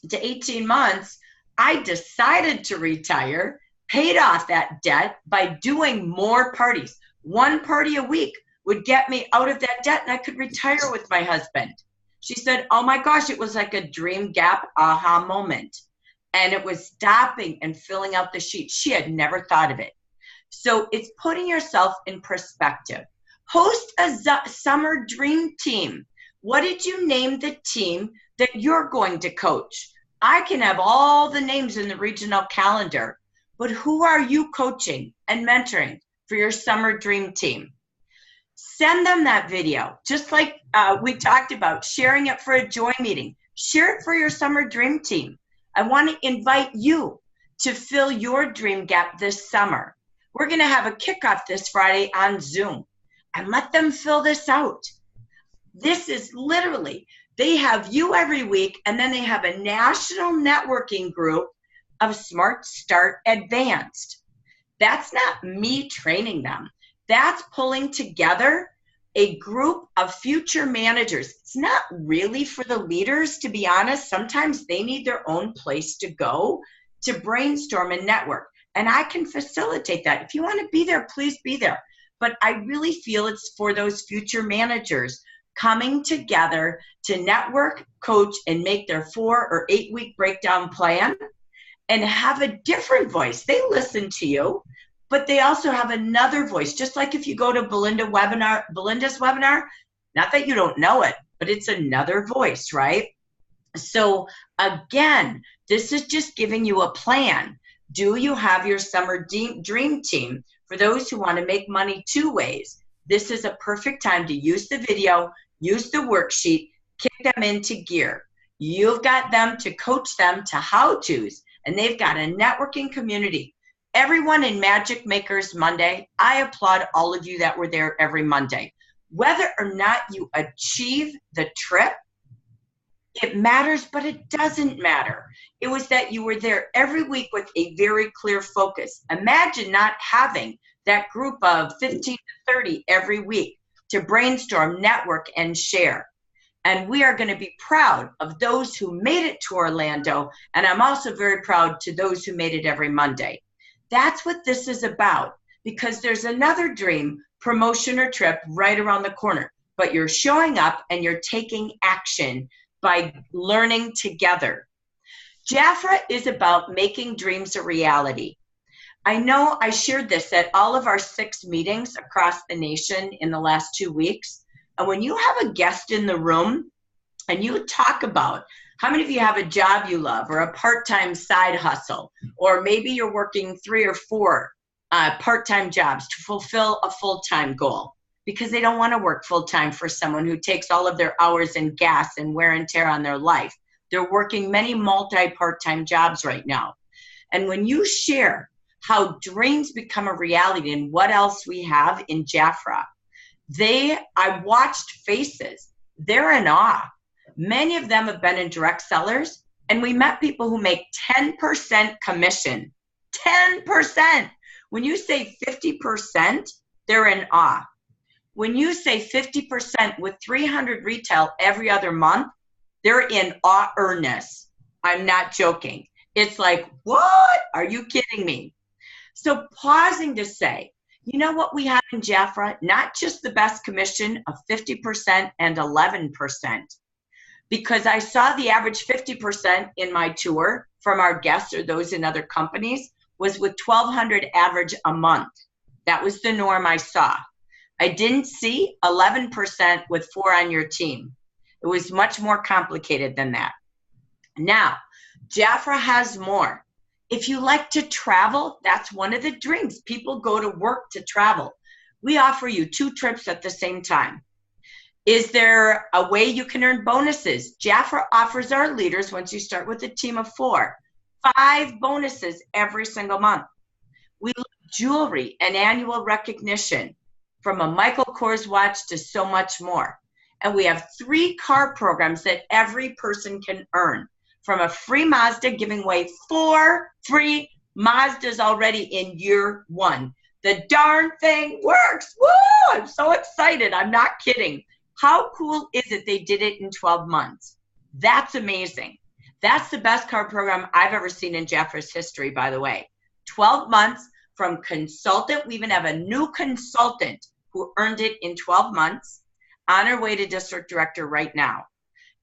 to 18 months, I decided to retire, paid off that debt by doing more parties. 1 party a week would get me out of that debt, and I could retire with my husband. She said, oh my gosh, it was like a Dream Gap aha moment. And it was stopping and filling out the sheet. She had never thought of it. So it's putting yourself in perspective. Host a summer dream team. What did you name the team that you're going to coach? I can have all the names in the regional calendar, but who are you coaching and mentoring for your summer dream team? Send them that video, just like we talked about, sharing it for a joy meeting. Share it for your summer dream team. I want to invite you to fill your dream gap this summer. We're going to have a kickoff this Friday on Zoom, and let them fill this out. This is literally, they have you every week, and then they have a national networking group of Smart Start Advanced. That's not me training them. That's pulling together a group of future managers. It's not really for the leaders, to be honest. Sometimes they need their own place to go to brainstorm and network. And I can facilitate that. If you want to be there, please be there. But I really feel it's for those future managers coming together to network, coach, and make their 4 or 8 week breakdown plan and have a different voice. They listen to you, but they also have another voice. Just like if you go to Belinda's webinar, not that you don't know it, but it's another voice, right? So again, this is just giving you a plan. Do you have your summer dream team? For those who want to make money 2 ways, this is a perfect time to use the video, use the worksheet, kick them into gear. You've got them to coach them to how-tos, and they've got a networking community. Everyone in Magic Makers Monday, I applaud all of you that were there every Monday. Whether or not you achieve the trip, it matters, but it doesn't matter. It was that you were there every week with a very clear focus. Imagine not having that group of 15 to 30 every week to brainstorm, network, and share. And we are going to be proud of those who made it to Orlando, and I'm also very proud to those who made it every Monday. That's what this is about, because there's another dream, promotion or trip right around the corner, but you're showing up and you're taking action by learning together. Jafra is about making dreams a reality. I know I shared this at all of our 6 meetings across the nation in the last 2 weeks. And when you have a guest in the room and you talk about how many of you have a job you love or a part-time side hustle, or maybe you're working 3 or 4 part-time jobs to fulfill a full-time goal. because they don't want to work full time for someone who takes all of their hours and gas and wear and tear on their life. They're working many multi-part-time jobs right now. And when you share how dreams become a reality and what else we have in Jafra, I watched faces. They're in awe. Many of them have been in direct sellers, and we met people who make 10% commission. 10%. When you say 50%, they're in awe. When you say 50% with 300 retail every other month, they're in awe-erness. I'm not joking. It's like, what? Are you kidding me? So pausing to say, you know what we have in Jafra? Not just the best commission of 50% and 11%, because I saw the average 50% in my tour from our guests or those in other companies was with 1,200 average a month. That was the norm I saw. I didn't see 11% with 4 on your team. It was much more complicated than that. Now, Jafra has more. If you like to travel, that's one of the dreams. People go to work to travel. We offer you 2 trips at the same time. Is there a way you can earn bonuses? Jafra offers our leaders, once you start with a team of 4, 5 bonuses every single month. We love jewelry and annual recognition, from a Michael Kors watch to so much more. And we have 3 car programs that every person can earn, from a free Mazda, giving away 4 free Mazdas already in year 1. The darn thing works. Woo! I'm so excited. I'm not kidding. How cool is it they did it in 12 months? That's amazing. That's the best car program I've ever seen in Jafra's history, by the way. 12 months from consultant. We even have a new consultant who earned it in 12 months, on her way to district director right now.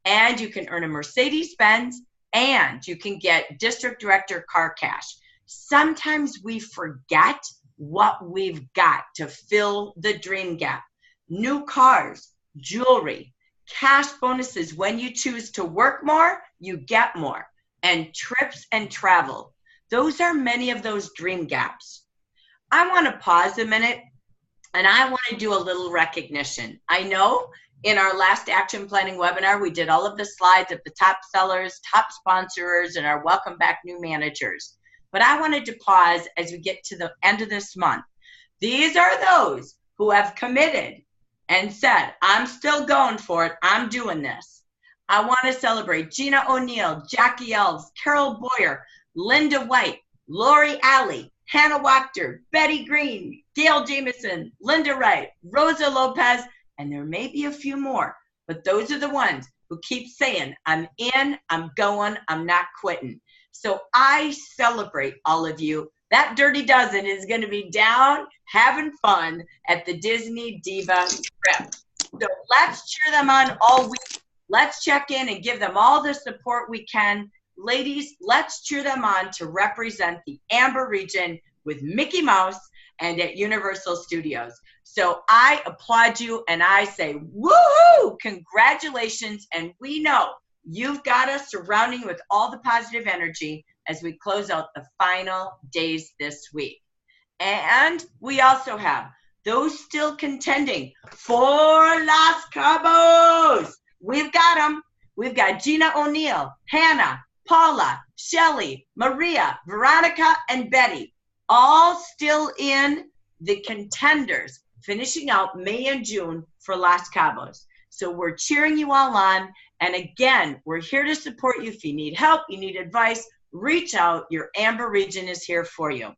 And you can earn a Mercedes-Benz, and you can get district director car cash. Sometimes we forget what we've got to fill the dream gap. New cars, jewelry, cash bonuses. When you choose to work more, you get more. And trips and travel. Those are many of those dream gaps. I want to pause a minute, and I want to do a little recognition. I know in our last action planning webinar, we did all of the slides of the top sellers, top sponsors, and our welcome back new managers. But I wanted to pause as we get to the end of this month. These are those who have committed and said, I'm still going for it. I'm doing this. I want to celebrate Gina O'Neill, Jackie Elves, Carol Boyer, Linda White, Lori Alley, Hannah Wachter, Betty Green, Gail Jameson, Linda Wright, Rosa Lopez, and there may be a few more, but those are the ones who keep saying, I'm in, I'm going, I'm not quitting. So I celebrate all of you. That Dirty Dozen is going to be down having fun at the Disney Diva trip. So let's cheer them on all week. Let's check in and give them all the support we can. Ladies, let's cheer them on to represent the Amber region with Mickey Mouse and at Universal Studios. So I applaud you and I say, woohoo, congratulations. And we know you've got us surrounding with all the positive energy as we close out the final days this week. And we also have those still contending for Los Cabos. We've got them. We've got Gina O'Neill, Hannah, Paula, Shelly, Maria, Veronica, and Betty, all still in the contenders, finishing out May and June for Los Cabos. So we're cheering you all on. And again, we're here to support you. If you need help, you need advice, reach out. Your Amber region is here for you.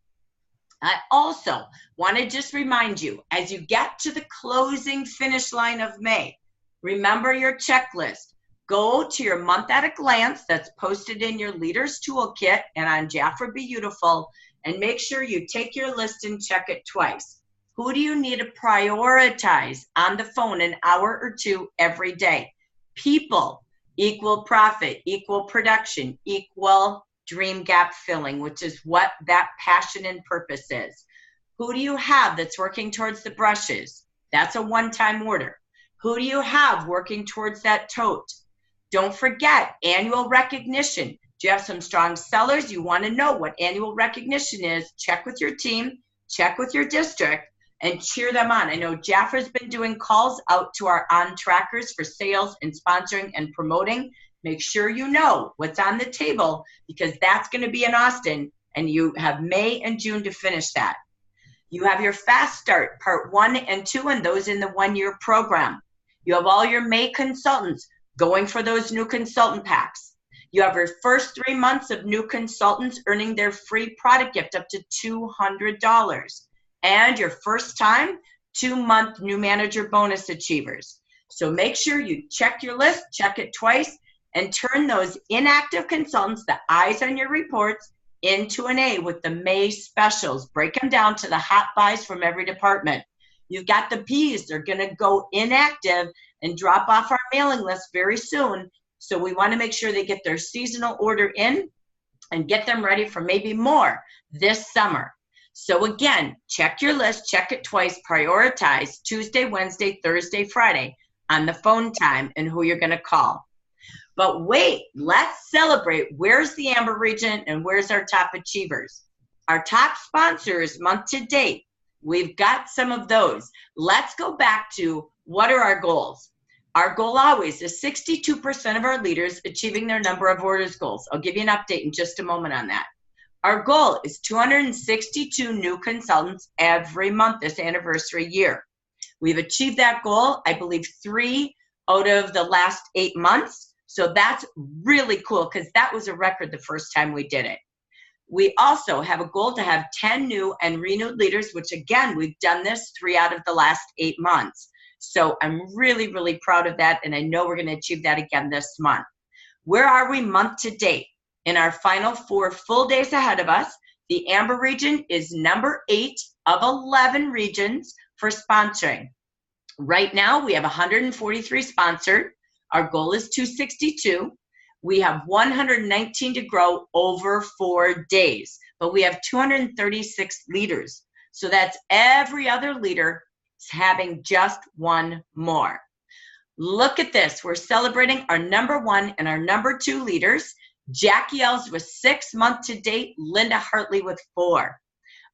I also want to just remind you, as you get to the closing finish line of May, remember your checklist. Go to your month at a glance that's posted in your Leaders Toolkit and on Jafra Beautiful, and make sure you take your list and check it twice. Who do you need to prioritize on the phone an hour or 2 every day? People equal profit, equal production, equal dream gap filling, which is what that passion and purpose is. Who do you have that's working towards the brushes? That's a one-time order. Who do you have working towards that tote? Don't forget annual recognition. Do you have some strong sellers? You want to know what annual recognition is. Check with your team, check with your district, and cheer them on. I know Jafra's been doing calls out to our on trackers for sales and sponsoring and promoting. Make sure you know what's on the table, because that's going to be in Austin, and you have May and June to finish that. You have your Fast Start Part 1 and 2, and those in the 1-year program. You have all your May consultants going for those new consultant packs. You have your first 3 months of new consultants earning their free product gift up to $200. And your first time 2-month new manager bonus achievers. So make sure you check your list, check it twice, and turn those inactive consultants, the eyes on your reports, into an A with the May specials. Break them down to the hot buys from every department. You've got the P's. They're going to go inactive and drop off our mailing list very soon. So we want to make sure they get their seasonal order in and get them ready for maybe more this summer. So again, check your list, check it twice, prioritize Tuesday, Wednesday, Thursday, Friday on the phone time and who you're going to call. But wait, let's celebrate. Where's the Amber region and where's our top achievers? Our top sponsors month to date, we've got some of those. Let's go back to what are our goals? Our goal always is 62% of our leaders achieving their number of orders goals. I'll give you an update in just a moment on that. Our goal is 262 new consultants every month this anniversary year. We've achieved that goal, I believe, 3 out of the last 8 months. So that's really cool because that was a record the first time we did it. We also have a goal to have 10 new and renewed leaders, which again, we've done this 3 out of the last 8 months. So I'm really, really proud of that. And I know we're going to achieve that again this month. Where are we month to date? In our final 4 full days ahead of us, the Amber region is number 8 of 11 regions for sponsoring. Right now, we have 143 sponsored. Our goal is 262. We have 119 to grow over 4 days, but we have 236 leaders. So that's every other leader having just 1 more. Look at this. We're celebrating our number 1 and our number 2 leaders. Jackie Ells with 6 month to date, Linda Hartley with 4.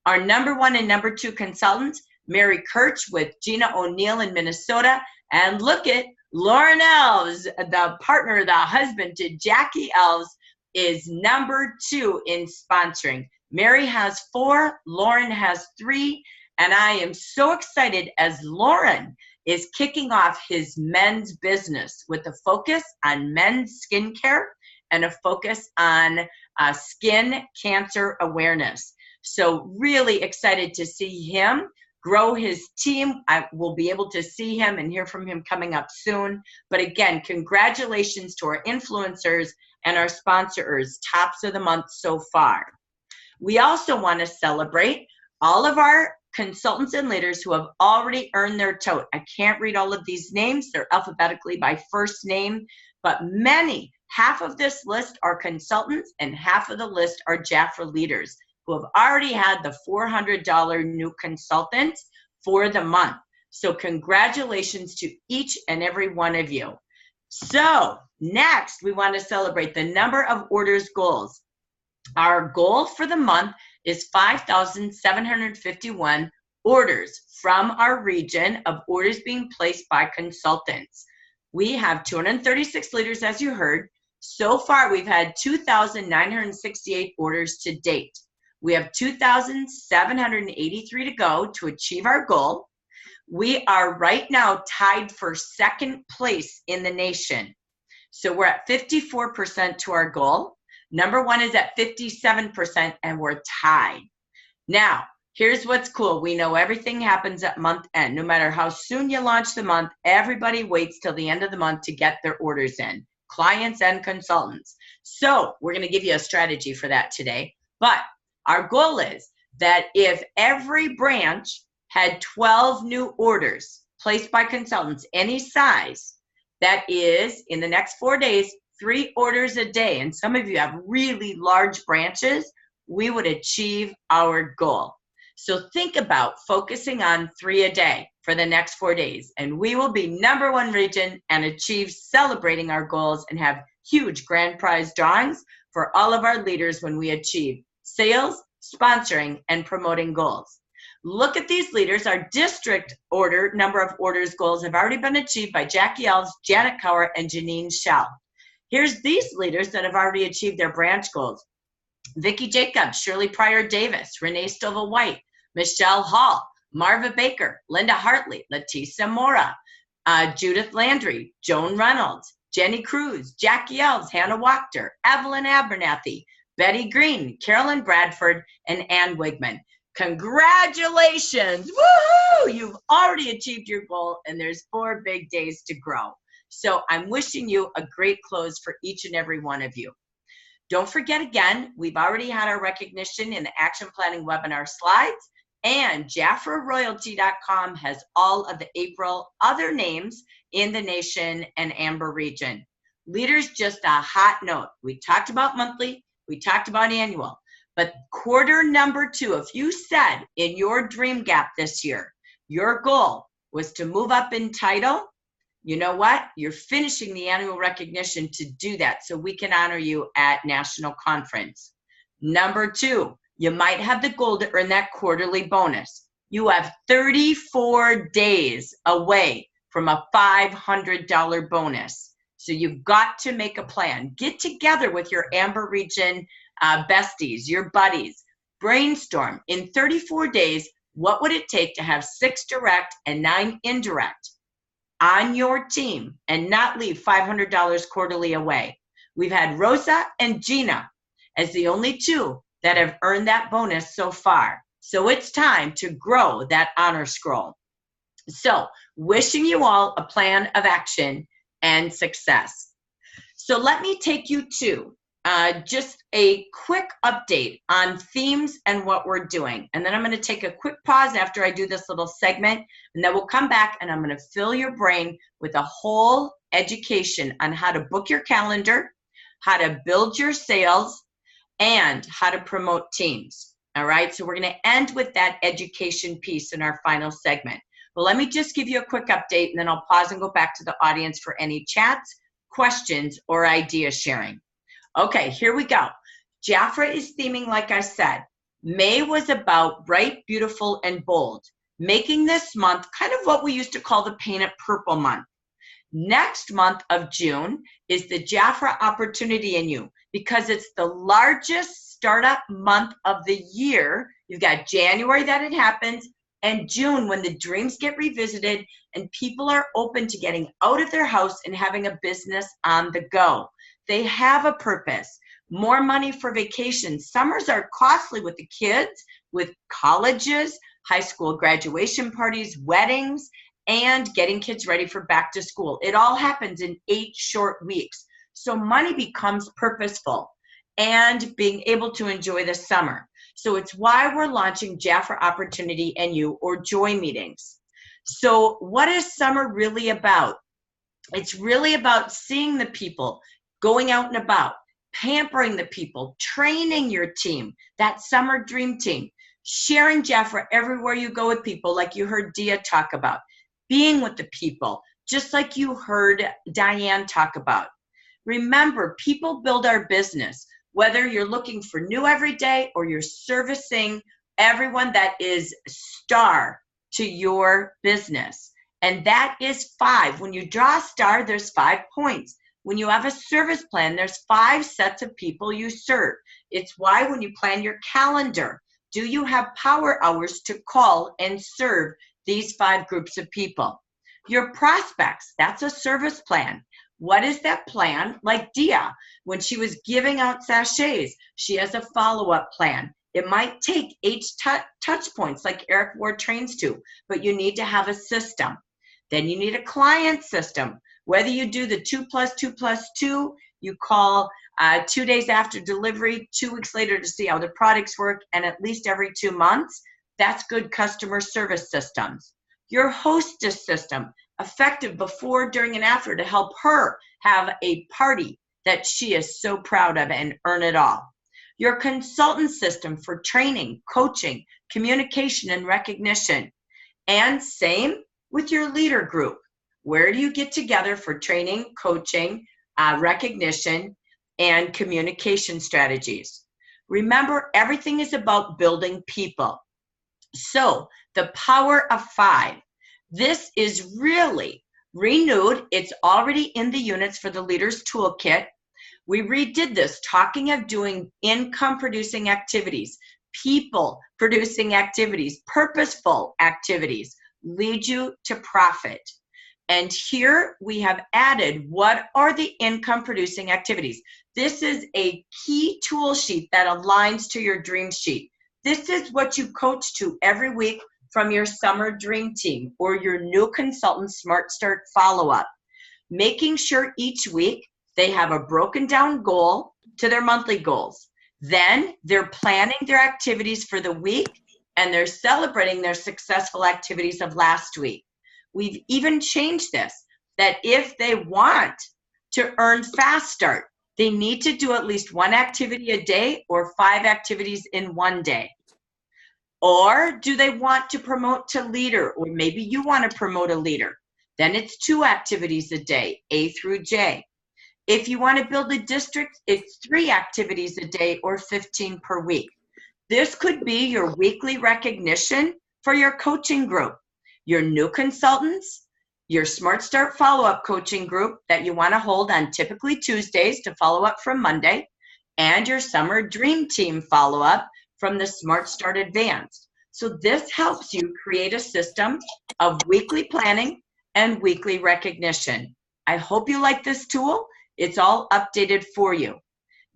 Our number 1 and number 2 consultants, Mary Kirch with Gina O'Neill in Minnesota. And look at Lauren Elves, the partner, the husband to Jackie Elves, is number 2 in sponsoring. Mary has 4, Lauren has 3, and I am so excited as Lauren is kicking off his men's business with a focus on men's skincare and a focus on skin cancer awareness. So really excited to see him grow his team. I will be able to see him and hear from him coming up soon. But again, congratulations to our influencers and our sponsors, tops of the month so far. We also want to celebrate all of our consultants and leaders who have already earned their tote. I can't read all of these names. They're alphabetically by first name, but many, half of this list are consultants and half of the list are Jafra leaders who have already had the $400 new consultants for the month. So congratulations to each and every one of you. So next, we want to celebrate the number of orders goals. Our goal for the month is 5,751 orders from our region of orders being placed by consultants. We have 236 leaders, as you heard. So far, we've had 2,968 orders to date. We have 2,783 to go to achieve our goal. We are right now tied for 2nd place in the nation. So we're at 54% to our goal. Number 1 is at 57%, and we're tied. Now, here's what's cool. We know everything happens at month end. No matter how soon you launch the month, everybody waits till the end of the month to get their orders in, clients and consultants. So we're going to give you a strategy for that today. But our goal is that if every branch had 12 new orders placed by consultants, any size, that is, in the next 4 days, 3 orders a day, and some of you have really large branches, we would achieve our goal. So think about focusing on 3 a day for the next 4 days, and we will be number 1 region and achieve celebrating our goals and have huge grand prize drawings for all of our leaders when we achieve sales, sponsoring, and promoting goals. Look at these leaders. Our district number of orders goals have already been achieved by Jackie Elves, Janet Cower, and Janine Schell. Here's these leaders that have already achieved their branch goals. Vicki Jacobs, Shirley Pryor Davis, Renee Stovall White, Michelle Hall, Marva Baker, Linda Hartley, Leticia Mora, Judith Landry, Joan Reynolds, Jenny Cruz, Jackie Elves, Hannah Wachter, Evelyn Abernathy, Betty Green, Carolyn Bradford, and Ann Wigman. Congratulations! Woohoo! You've already achieved your goal, and there's 4 big days to grow. So I'm wishing you a great close for each and every one of you. Don't forget again, we've already had our recognition in the action planning webinar slides, and JaffraRoyalty.com has all of the April other names in the nation and Amber region. Leaders, just a hot note. We talked about monthly, we talked about annual, but quarter number 2, if you said in your dream gap this year, your goal was to move up in title, you know what? You're finishing the annual recognition to do that so we can honor you at national conference. Number 2, you might have the goal to earn that quarterly bonus. You have 34 days away from a $500 bonus. So you've got to make a plan. Get together with your Amber Region besties, your buddies. Brainstorm. In 34 days, what would it take to have 6 direct and 9 indirect on your team and not leave $500 quarterly away? We've had Rosa and Gina as the only 2 that have earned that bonus so far. So it's time to grow that honor scroll. So wishing you all a plan of action and success. So let me take you to just a quick update on themes and what we're doing. And then I'm going to take a quick pause after I do this little segment, and then we'll come back and I'm going to fill your brain with a whole education on how to book your calendar, how to build your sales, and how to promote teams. All right, so we're going to end with that education piece in our final segment. But let me just give you a quick update, and then I'll pause and go back to the audience for any chats, questions, or idea sharing. Okay, here we go. Jaffra is theming, like I said. May was about bright, beautiful, and bold, making this month kind of what we used to call the Paint It Purple month. Next month of June is the Jaffra Opportunity in You, because it's the largest startup month of the year. You've got January that it happens, and June when the dreams get revisited and people are open to getting out of their house and having a business on the go. They have a purpose. More money for vacations. Summers are costly with the kids, with colleges, high school graduation parties, weddings, and getting kids ready for back to school. It all happens in 8 short weeks. So money becomes purposeful and being able to enjoy the summer. So it's why we're launching Jaffra Opportunity and You, or Joy Meetings. So what is summer really about? It's really about seeing the people, going out and about, pampering the people, training your team, that summer dream team, sharing Jaffra everywhere you go with people, like you heard Dia talk about, being with the people, just like you heard Diane talk about. Remember, people build our business, whether you're looking for new every day or you're servicing everyone that is star to your business. And that is 5. When you draw a star, there's 5 points. When you have a service plan, there's 5 sets of people you serve. It's why when you plan your calendar, do you have power hours to call and serve these 5 groups of people? Your prospects, that's a service plan. What is that plan? Like Dia, when she was giving out sachets, she has a follow-up plan. It might take 8 touch points like Eric Ward trains to, but you need to have a system. Then you need a client system. Whether you do the 2+2+2, you call 2 days after delivery, 2 weeks later to see how the products work, and at least every 2 months, that's good customer service systems. Your hostess system, effective before, during, and after to help her have a party that she is so proud of and earn it all. Your consultant system for training, coaching, communication, and recognition. And same with your leader group. Where do you get together for training, coaching, recognition, and communication strategies? Remember, everything is about building people. So the power of 5. This is really renewed. It's already in the units for the Leaders Toolkit. We redid this, talking of doing income-producing activities, people-producing activities, purposeful activities, lead you to profit. And here we have added, what are the income-producing activities? This is a key tool sheet that aligns to your dream sheet. This is what you coach to every week from your summer dream team or your new consultant Smart Start follow-up. Making sure each week they have a broken down goal to their monthly goals. Then they're planning their activities for the week and they're celebrating their successful activities of last week. We've even changed this, that if they want to earn Fast Start, they need to do at least 1 activity a day or 5 activities in 1 day. Or do they want to promote to leader, or maybe you want to promote a leader? Then it's 2 activities a day, A through J. If you want to build a district, it's 3 activities a day or 15 per week. This could be your weekly recognition for your coaching group, your new consultants, your Smart Start follow-up coaching group that you want to hold on typically Tuesdays to follow up from Monday, and your summer dream team follow-up from the Smart Start Advanced. So this helps you create a system of weekly planning and weekly recognition. I hope you like this tool. It's all updated for you.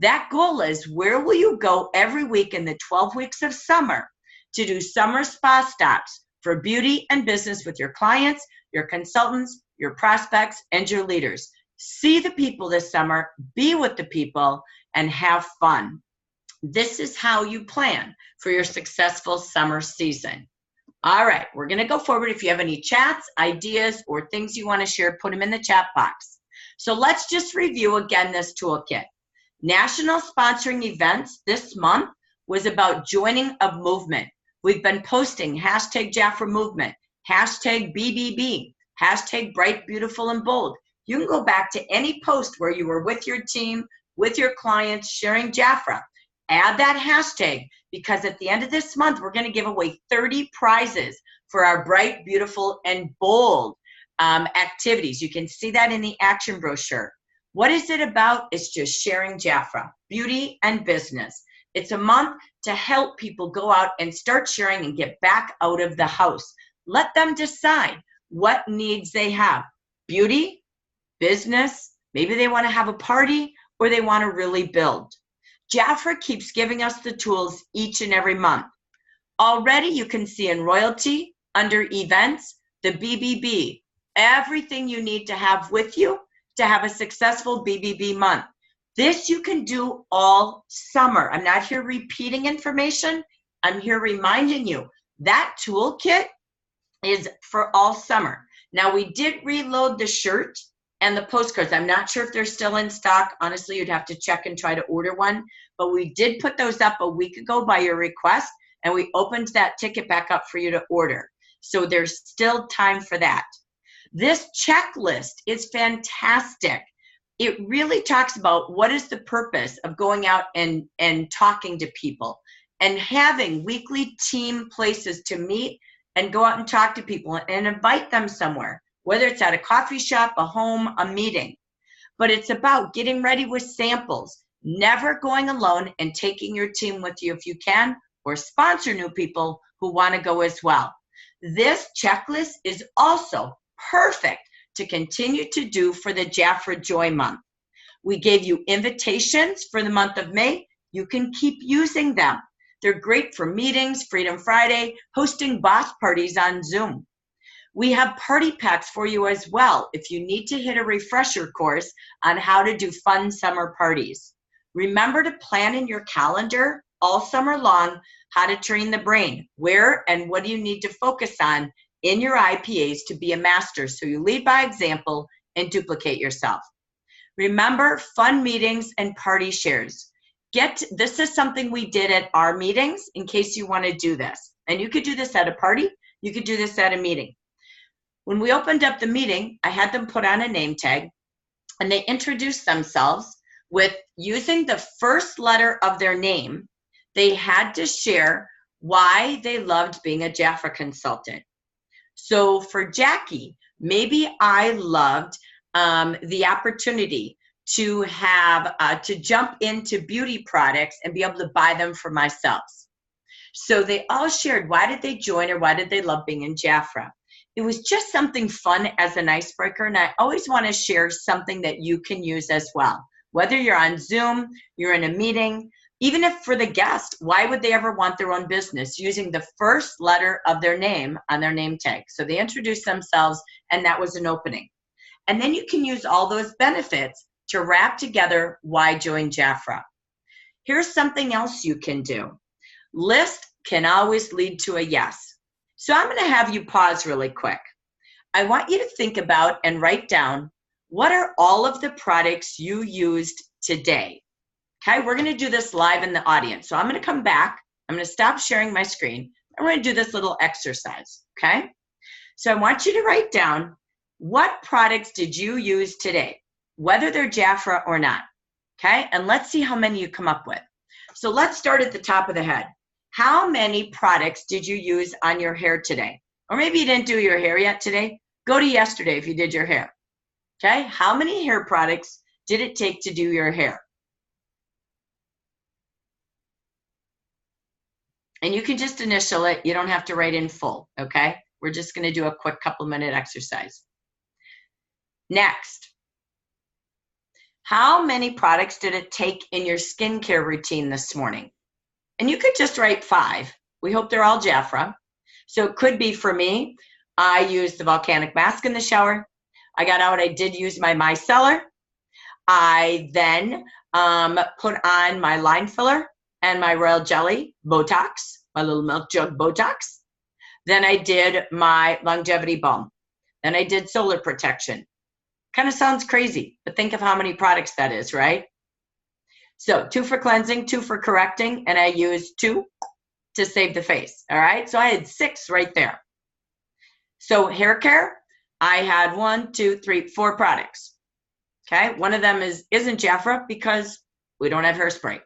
That goal is, where will you go every week in the 12 weeks of summer to do summer spa stops for beauty and business with your clients, your consultants, your prospects, and your leaders? See the people this summer, be with the people, and have fun. This is how you plan for your successful summer season. All right, we're going to go forward. If you have any chats, ideas, or things you want to share, put them in the chat box. So let's just review again this toolkit. National sponsoring events this month was about joining a movement. We've been posting hashtag Jafra Movement, hashtag BBB, hashtag Bright, Beautiful, and Bold. You can go back to any post where you were with your team, with your clients, sharing Jafra. Add that hashtag, because at the end of this month, we're going to give away 30 prizes for our Bright, Beautiful, and Bold activities. You can see that in the action brochure. What is it about? It's just sharing Jafra, beauty and business. It's a month to help people go out and start sharing and get back out of the house. Let them decide what needs they have. Beauty, business, maybe they want to have a party, or they want to really build. Jafra keeps giving us the tools each and every month. Already you can see in Royalty, under Events, the BBB, everything you need to have with you to have a successful BBB month. This you can do all summer. I'm not here repeating information. I'm here reminding you that toolkit is for all summer. Now, we did reload the shirt and the postcards. I'm not sure if they're still in stock. Honestly, you'd have to check and try to order one. But we did put those up a week ago by your request, and we opened that ticket back up for you to order. So there's still time for that. This checklist is fantastic. It really talks about what is the purpose of going out and talking to people and having weekly team places to meet and go out and talk to people and invite them somewhere, whether it's at a coffee shop, a home, a meeting. But it's about getting ready with samples, never going alone, and taking your team with you if you can, or sponsor new people who want to go as well. This checklist is also perfect to continue to do for the Jafra Joy Month. We gave you invitations for the month of May. You can keep using them. They're great for meetings, Freedom Friday, hosting boss parties on Zoom. We have party packs for you as well if you need to hit a refresher course on how to do fun summer parties. Remember to plan in your calendar all summer long how to train the brain, where and what do you need to focus on in your IPAs to be a master, so you lead by example and duplicate yourself. Remember, fun meetings and party shares. This is something we did at our meetings in case you want to do this. And you could do this at a party, you could do this at a meeting. When we opened up the meeting, I had them put on a name tag, and they introduced themselves with using the first letter of their name. They had to share why they loved being a Jafra consultant. So for Jackie, maybe I loved the opportunity to have to jump into beauty products and be able to buy them for myself. So they all shared, why did they join or why did they love being in Jafra? It was just something fun as an icebreaker, and I always want to share something that you can use as well. Whether you're on Zoom, you're in a meeting, even if for the guest, why would they ever want their own business? Using the first letter of their name on their name tag. So they introduced themselves, and that was an opening. And then you can use all those benefits to wrap together why join Jafra. Here's something else you can do. List can always lead to a yes. So I'm going to have you pause really quick. I want you to think about and write down, what are all of the products you used today? Okay, we're going to do this live in the audience. So I'm going to come back. I'm going to stop sharing my screen. I'm going to do this little exercise, okay? So I want you to write down, what products did you use today, whether they're Jafra or not, okay? And let's see how many you come up with. So let's start at the top of the head. How many products did you use on your hair today? Or maybe you didn't do your hair yet today. Go to yesterday if you did your hair. Okay, how many hair products did it take to do your hair? And you can just initial it. You don't have to write in full, okay? We're just going to do a quick couple-minute exercise. Next, how many products did it take in your skincare routine this morning? And you could just write 5. We hope they're all Jafra. So it could be, for me, I used the volcanic mask in the shower. I got out, I did use my micellar. I then put on my line filler and my royal jelly Botox, my little milk jug Botox. Then I did my longevity balm. Then I did solar protection. Kind of sounds crazy, but think of how many products that is, right? So 2 for cleansing, 2 for correcting, and I used 2 to save the face, all right? So I had 6 right there. So hair care, I had 1, 2, 3, 4 products, okay? One of them isn't Jafra because we don't have hairspray,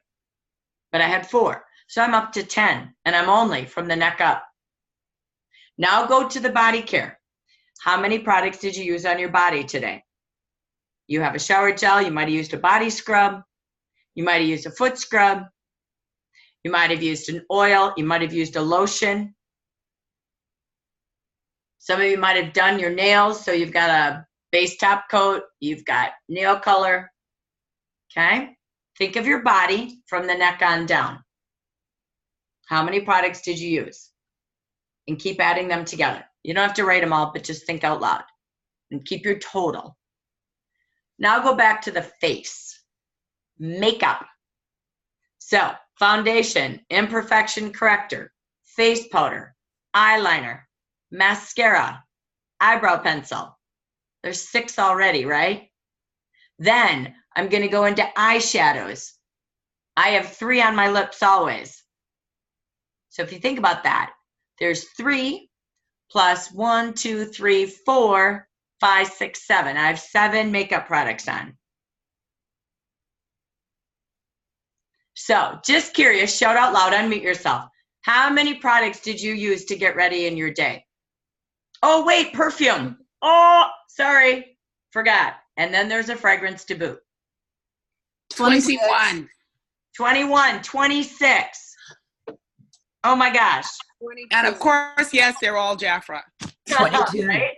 but I had 4. So I'm up to 10, and I'm only from the neck up. Now go to the body care. How many products did you use on your body today? You have a shower gel, you might have used a body scrub, you might have used a foot scrub. You might have used an oil. You might have used a lotion. Some of you might have done your nails. So you've got a base top coat. You've got nail color. Okay? Think of your body from the neck on down. How many products did you use? And keep adding them together. You don't have to write them all, but just think out loud. And keep your total. Now go back to the face. Makeup. So foundation, imperfection corrector, face powder, eyeliner, mascara, eyebrow pencil. There's 6 already, right? Then I'm going to go into eyeshadows. I have 3 on my lips always. So if you think about that, there's 3 plus 1, 2, 3, 4, 5, 6, 7. I have 7 makeup products on. So just curious, shout out loud, unmute yourself. How many products did you use to get ready in your day? Oh, wait, perfume. Oh, sorry, forgot. And then there's a fragrance to boot. 21. 21, 26. Oh my gosh. 22. And of course, yes, they're all Jafra. 22. Right?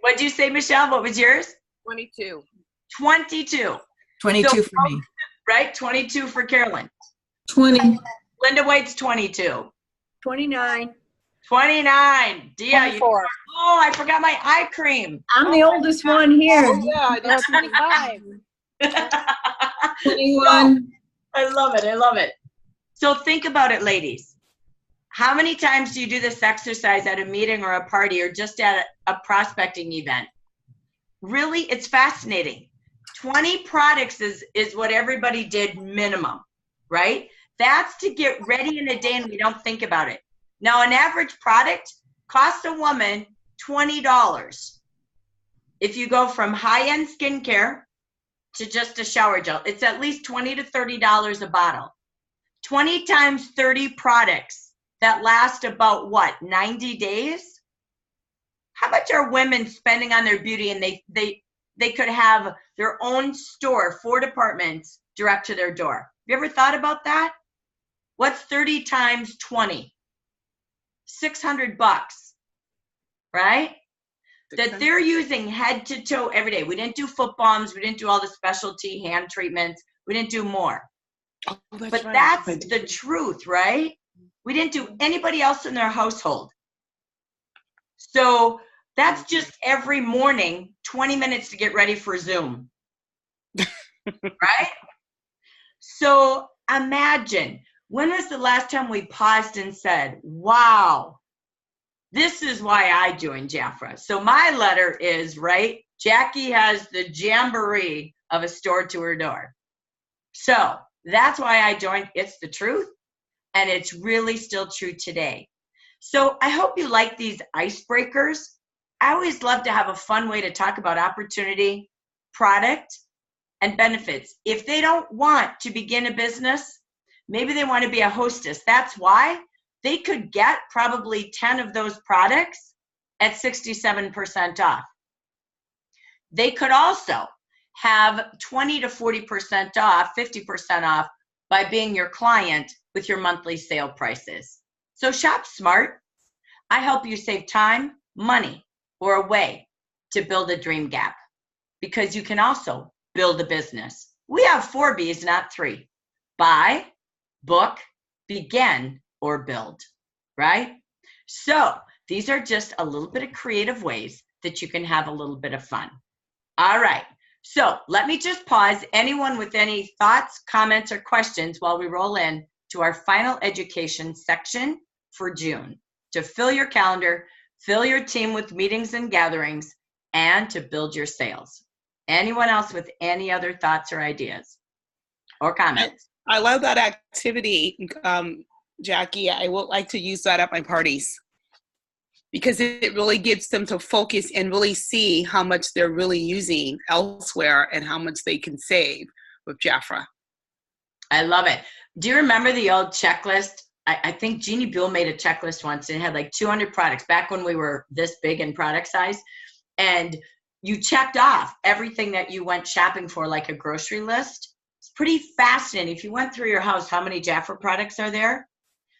What'd you say, Michelle? What was yours? 22. 22. 22 So, for me. Right? 22 for Carolyn. 20. Linda White's 22. 29. 29. Dia, you, 24. oh, I forgot my eye cream. I'm the oldest one here. Oh, yeah, there's 25. 21. I love it. I love it. So think about it, ladies. How many times do you do this exercise at a meeting or a party or just at a prospecting event? Really, it's fascinating. 20 products is what everybody did minimum, right? That's to get ready in a day and we don't think about it. Now, an average product costs a woman $20. If you go from high-end skincare to just a shower gel, it's at least $20 to $30 a bottle. 20 times 30 products that last about what, 90 days? How much are women spending on their beauty, and they could have their own store, 4 departments direct to their door? Have you ever thought about that? What's 30 times 20? $600, right? That they're using head to toe every day. We didn't do foot balms. We didn't do all the specialty hand treatments. We didn't do more. Oh, that's But right. that's the truth, right? We didn't do anybody else in their household. So that's just every morning, 20 minutes to get ready for Zoom. Right? So imagine, when was the last time we paused and said, wow, this is why I joined Jafra. So my letter is, right, Jackie has the jamboree of a store to her door. So that's why I joined. It's the truth, and it's really still true today. So I hope you like these icebreakers. I always love to have a fun way to talk about opportunity, product, and benefits. If they don't want to begin a business, maybe they want to be a hostess. That's why they could get probably 10 of those products at 67% off. They could also have 20 to 40% off, 50% off by being your client with your monthly sale prices. So shop smart. I help you save time, money, or a way to build a dream gap, because you can also build a business. We have 4 B's, not 3. Buy, book, begin, or build, right? So these are just a little bit of creative ways that you can have a little bit of fun. All right. So let me just pause. Anyone with any thoughts, comments, or questions while we roll in to our final education section for June, to fill your calendar, fill your team with meetings and gatherings, and to build your sales. Anyone else with any other thoughts or ideas or comments? I love that activity, Jackie. I would like to use that at my parties, because it really gives them to focus and really see how much they're really using elsewhere and how much they can save with Jafra. I love it. Do you remember the old checklist? I think Jeannie Buell made a checklist once, and it had like 200 products back when we were this big in product size. And you checked off everything that you went shopping for, like a grocery list. It's pretty fascinating. If you went through your house, how many Jafra products are there?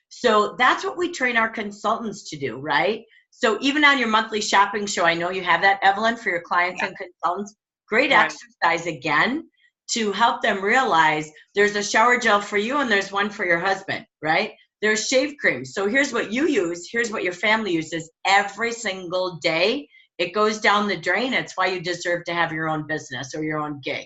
So that's what we train our consultants to do, right? So even on your monthly shopping show, I know you have that, Evelyn, for your clients and consultants. Great exercise, again, to help them realize there's a shower gel for you and there's one for your husband, right? There's shave cream. So here's what you use. Here's what your family uses every single day. It goes down the drain. It's why you deserve to have your own business or your own gig,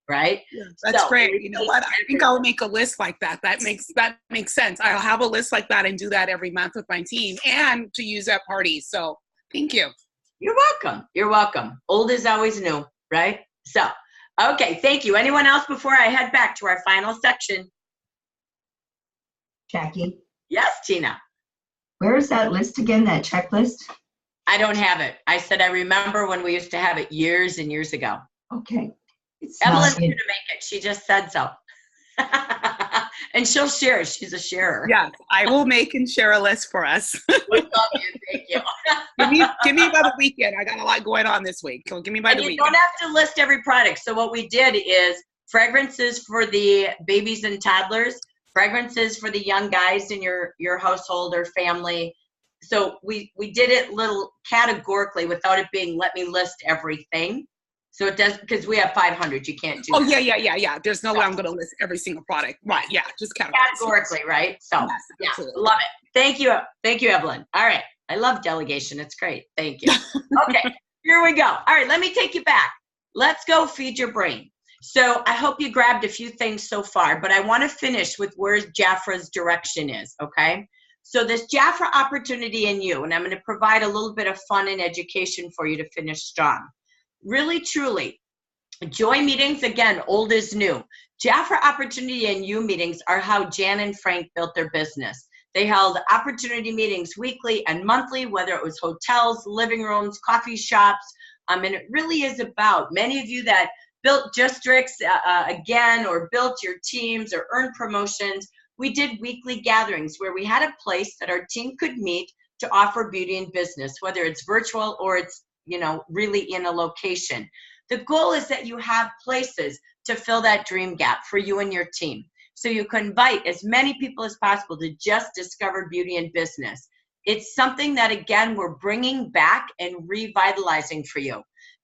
right? Yeah, that's great. You know what? I think I'll make a list like that. That makes sense. I'll have a list like that and do that every month with my team, and to use at parties. So thank you. You're welcome. You're welcome. Old is always new, right? So, okay, thank you. Anyone else before I head back to our final section? Jackie, Yes, Tina. where is that list again, that checklist? I don't have it. I said I remember when we used to have it years and years ago. Okay. It's Evelyn's not going in- to make it. She just said so. And she'll share. She's a sharer. Yes, I will make and share a list for us. We love you. Thank you. give me by the weekend. I got a lot going on this week. So give me by And the you weekend. don't have to list every product. So what we did is fragrances for the babies and toddlers, fragrances for the young guys in your household or family. So we did it little categorically without it being, let me list everything. So it does, because we have 500, you can't do Oh, that. yeah. There's no way I'm going to list every single product. Right, yeah, just Categorically, right? So, Yes, yeah, absolutely. love it. Thank you. Thank you, Evelyn. All right. I love delegation. It's great. Thank you. Okay, here we go. All right, let me take you back. Let's go feed your brain. So I hope you grabbed a few things so far, but I want to finish with where Jafra's direction is, okay? So this Jafra opportunity in you, and I'm going to provide a little bit of fun and education for you to finish strong. Really, truly, joy meetings, again, old is new. Jafra Opportunity and You meetings are how Jan and Frank built their business. They held opportunity meetings weekly and monthly, whether it was hotels, living rooms, coffee shops. And it really is about many of you that built districts again, or built your teams or earned promotions. we did weekly gatherings where we had a place that our team could meet to offer beauty and business, whether it's virtual or it's, you know, really in a location. The goal is that you have places to fill that dream gap for you and your team. So you can invite as many people as possible to just discover beauty and business. It's something that, again, we're bringing back and revitalizing for you.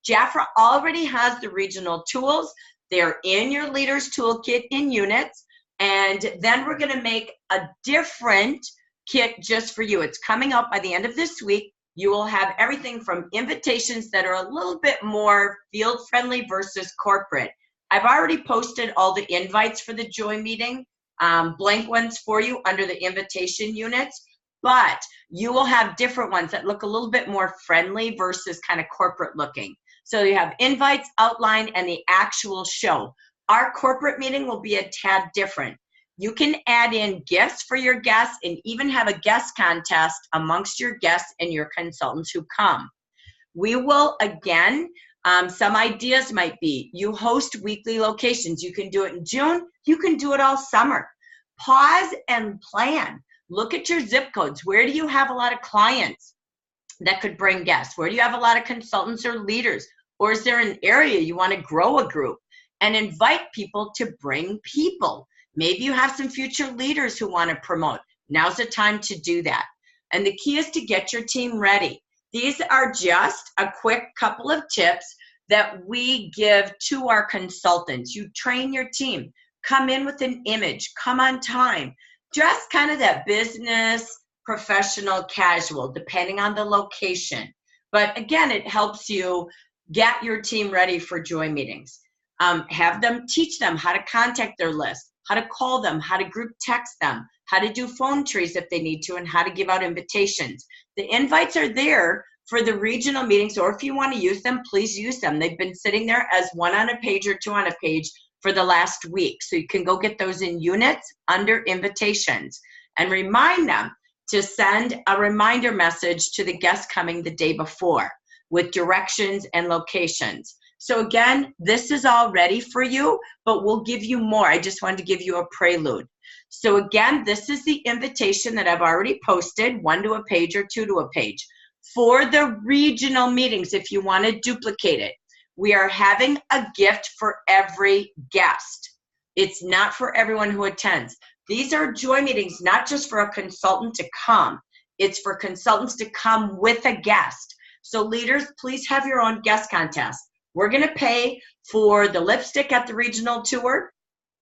Jafra already has the regional tools. They're in your Leaders Toolkit in units. And then we're going to make a different kit just for you. It's coming out by the end of this week. You will have everything from invitations that are a little bit more field friendly versus corporate. I've already posted all the invites for the Joy meeting, blank ones for you under the invitation units, but you will have different ones that look a little bit more friendly versus kind of corporate looking. So you have invites, outline, and the actual show. Our corporate meeting will be a tad different. You can add in gifts for your guests and even have a guest contest amongst your guests and your consultants who come. We will, again, some ideas might be you host weekly locations. You can do it in June. You can do it all summer. Pause and plan. Look at your zip codes. Where do you have a lot of clients that could bring guests? Where do you have a lot of consultants or leaders? Or is there an area you want to grow a group? And invite people to bring people. Maybe you have some future leaders who want to promote. Now's the time to do that. And the key is to get your team ready. These are just a quick couple of tips that we give to our consultants. You train your team. Come in with an image. Come on time. Dress kind of that business, professional, casual, depending on the location. But again, it helps you get your team ready for Joy meetings. Have them teach them how to contact their list, how to call them, how to group text them, how to do phone trees if they need to, and how to give out invitations. The invites are there for the regional meetings, or if you want to use them, please use them. They've been sitting there as one on a page or two on a page for the last week. So you can go get those in units under invitations and remind them to send a reminder message to the guests coming the day before with directions and locations. So again, this is all ready for you, but we'll give you more. I just wanted to give you a prelude. So again, this is the invitation that I've already posted, 1 to a page or 2 to a page. For the regional meetings, if you want to duplicate it, we are having a gift for every guest. It's not for everyone who attends. These are Joy meetings, not just for a consultant to come. It's for consultants to come with a guest. So leaders, please have your own guest contest. We're going to pay for the lipstick at the regional tour.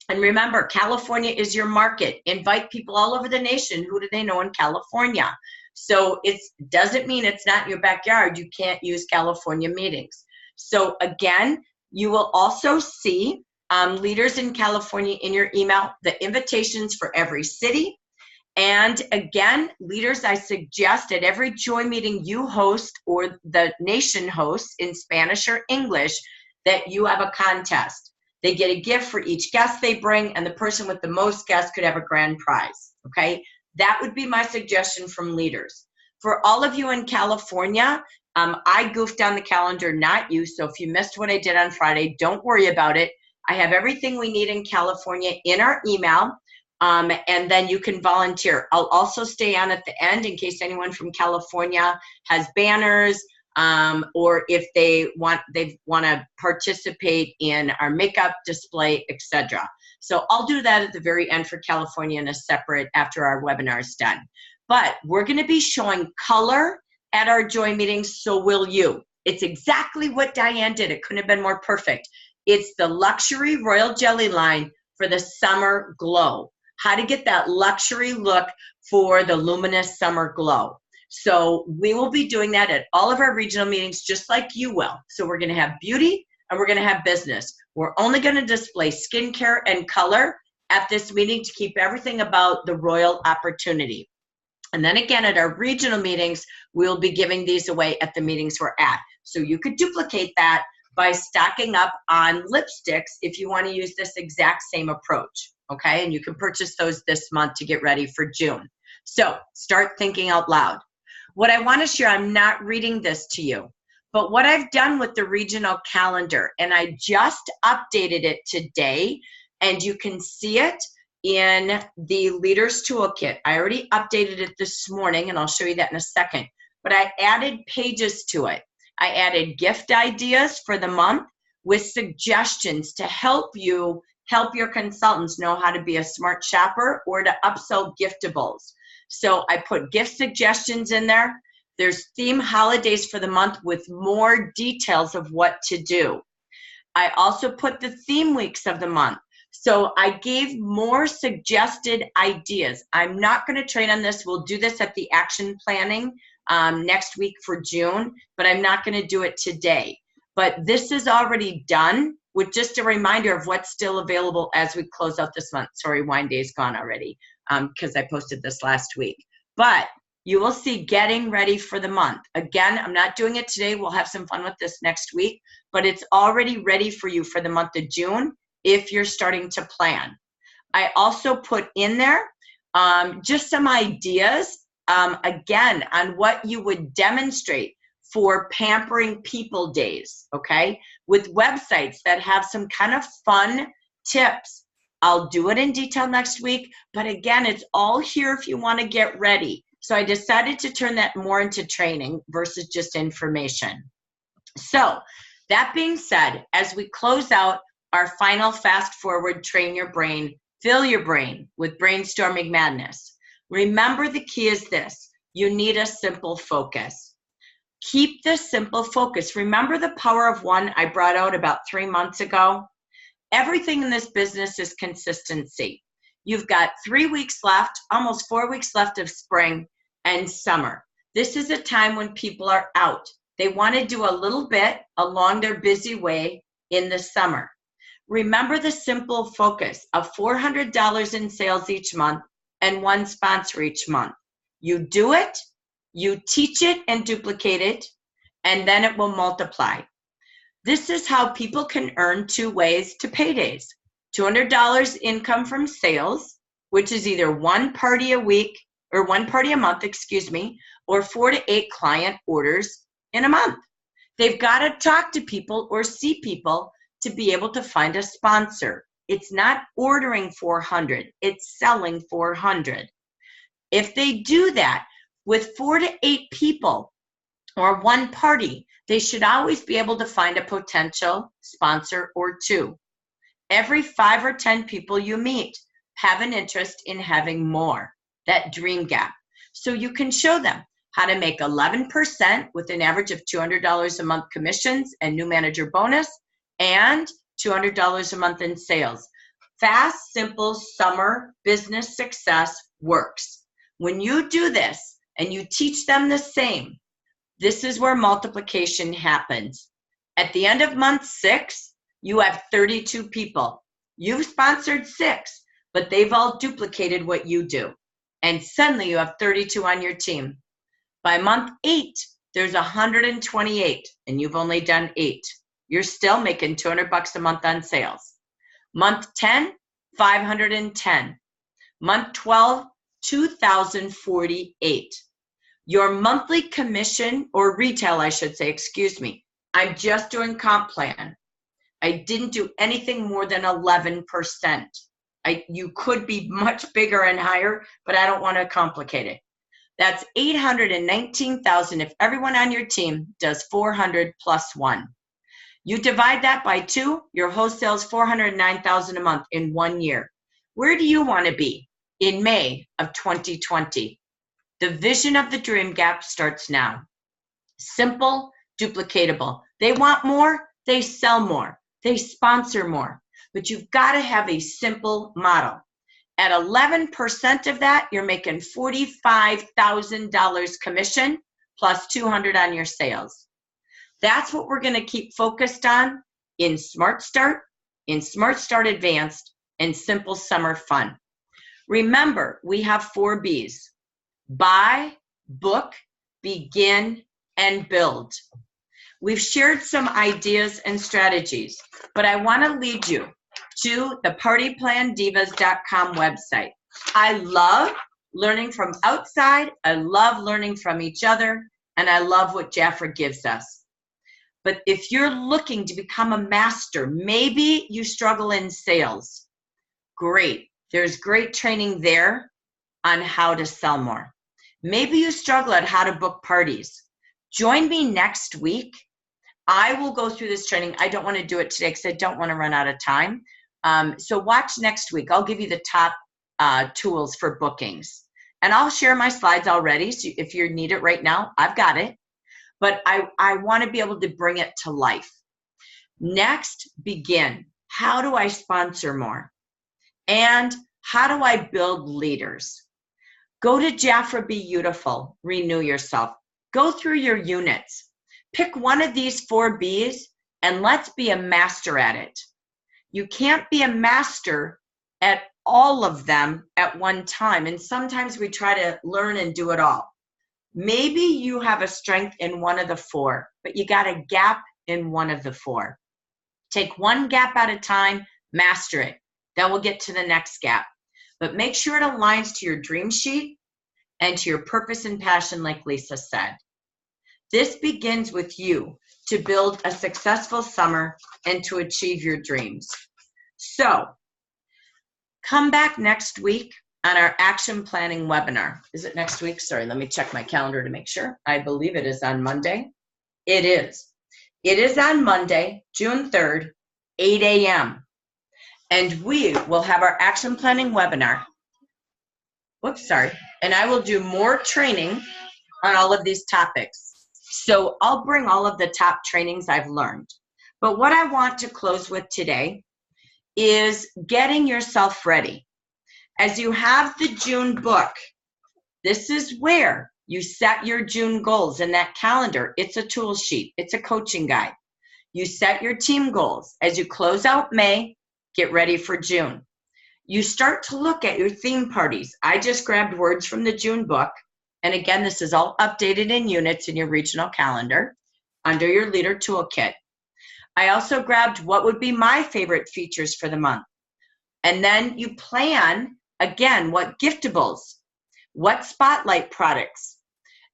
And remember, California is your market. Invite people all over the nation. Who do they know in California? So it doesn't mean it's not in your backyard. You can't use California meetings. So again, you will also see leaders in California in your email, the invitations for every city. And again, leaders, I suggest at every Joy meeting you host or the nation hosts in Spanish or English that you have a contest. They get a gift for each guest they bring, and the person with the most guests could have a grand prize, okay? That would be my suggestion from leaders. For all of you in California, I goofed on the calendar, not you, so if you missed what I did on Friday, don't worry about it. I have everything we need in California in our email. And then you can volunteer. I'll also stay on at the end in case anyone from California has banners, or if they want to participate in our makeup display, etc. So I'll do that at the very end for California in a separate after our webinar is done. But we're going to be showing color at our Joy meetings, so will you. It's exactly what Diane did. It couldn't have been more perfect. It's the luxury Royal Jelly line for the summer glow. How to get that luxury look for the luminous summer glow. So we will be doing that at all of our regional meetings, just like you will. So we're going to have beauty and we're going to have business. We're only going to display skincare and color at this meeting to keep everything about the royal opportunity. And then again, at our regional meetings, we'll be giving these away at the meetings we're at. So you could duplicate that by stocking up on lipsticks if you want to use this exact same approach. Okay, and you can purchase those this month to get ready for June. So start thinking out loud. What I want to share, I'm not reading this to you, but what I've done with the regional calendar, and I just updated it today, and you can see it in the Leaders Toolkit. I already updated it this morning, and I'll show you that in a second. But I added pages to it. I added gift ideas for the month with suggestions to help you help your consultants know how to be a smart shopper or to upsell giftables. So I put gift suggestions in there. There's theme holidays for the month with more details of what to do. I also put the theme weeks of the month. So I gave more suggested ideas. I'm not going to train on this. We'll do this at the action planning next week for June, but I'm not going to do it today. But this is already done with just a reminder of what's still available as we close out this month. Sorry, Wine Day's gone already because I posted this last week. But you will see getting ready for the month. Again, I'm not doing it today. We'll have some fun with this next week, but it's already ready for you for the month of June if you're starting to plan. I also put in there just some ideas, again, on what you would demonstrate for Pampering People Days, okay? With websites that have some kind of fun tips. I'll do it in detail next week, but again, it's all here if you want to get ready. So I decided to turn that more into training versus just information. So that being said, as we close out our final fast forward, train your brain, fill your brain with brainstorming madness. Remember, the key is this: you need a simple focus. Keep the simple focus. Remember the power of one I brought out about 3 months ago? Everything in this business is consistency. You've got 3 weeks left, almost 4 weeks left of spring and summer. This is a time when people are out. They want to do a little bit along their busy way in the summer. Remember the simple focus of $400 in sales each month and 1 sponsor each month. You do it, you teach it and duplicate it, and then it will multiply. This is how people can earn 2 ways to paydays. $200 income from sales, which is either 1 party a week or 1 party a month, or 4 to 8 client orders in a month. They've got to talk to people or see people to be able to find a sponsor. It's not ordering 400, it's selling 400. If they do that with 4 to 8 people or 1 party, they should always be able to find a potential sponsor or 2. Every 5 or 10 people you meet have an interest in having more, that dream gap. So you can show them how to make 11% with an average of $200 a month commissions and new manager bonus and $200 a month in sales. Fast, simple summer business success works. When you do this and you teach them the same, this is where multiplication happens. At the end of month 6, you have 32 people. You've sponsored 6, but they've all duplicated what you do. And suddenly you have 32 on your team. By month 8, there's 128, and you've only done 8. You're still making $200 a month on sales. Month 10, 510. Month 12, 2,048. Your monthly commission, or retail, I should say, I'm just doing comp plan. I didn't do anything more than 11%. You could be much bigger and higher, but I don't want to complicate it. That's $819,000 if everyone on your team does 400 plus 1. You divide that by 2, your wholesale is $409,000 a month in 1 year. Where do you want to be in May of 2020? The vision of the Dream Gap starts now. Simple, duplicatable. They want more, they sell more, they sponsor more. But you've got to have a simple model. At 11% of that, you're making $45,000 commission plus $200 on your sales. That's what we're going to keep focused on in Smart Start, in Smart Start Advanced, and Simple Summer Fun. Remember, we have 4 Bs. Buy, book, begin, and build. We've shared some ideas and strategies, but I want to lead you to the partyplandivas.com website. I love learning from outside. I love learning from each other, and I love what Jafra gives us. But if you're looking to become a master, maybe you struggle in sales. Great. There's great training there on how to sell more. Maybe you struggle at how to book parties. Join me next week. I will go through this training. I don't want to do it today because I don't want to run out of time. So watch next week. I'll give you the top tools for bookings. And I'll share my slides already. So if you need it right now, I've got it. But I want to be able to bring it to life. Next, begin. How do I sponsor more? And how do I build leaders? Go to Jafra Be Beautiful, renew yourself. Go through your units. Pick one of these 4 B's and let's be a master at it. You can't be a master at all of them at one time. And sometimes we try to learn and do it all. Maybe you have a strength in one of the 4, but you got a gap in one of the 4. Take one gap at a time, master it. Then we'll get to the next gap. But make sure it aligns to your dream sheet and to your purpose and passion, like Lisa said. This begins with you to build a successful summer and to achieve your dreams. So come back next week on our action planning webinar. Is it next week? Sorry, let me check my calendar to make sure. I believe it is on Monday. It is. It is on Monday, June 3rd, 8 a.m. And we will have our action planning webinar. Whoops, sorry. And I will do more training on all of these topics. So I'll bring all of the top trainings I've learned. But what I want to close with today is getting yourself ready. As you have the June book, this is where you set your June goals in that calendar. It's a tool sheet. It's a coaching guide. You set your team goals. As you close out May, get ready for June. You start to look at your theme parties. I just grabbed words from the June book. And again, this is all updated in units in your regional calendar under your leader toolkit. I also grabbed what would be my favorite features for the month. And then you plan, again, what giftables, what spotlight products,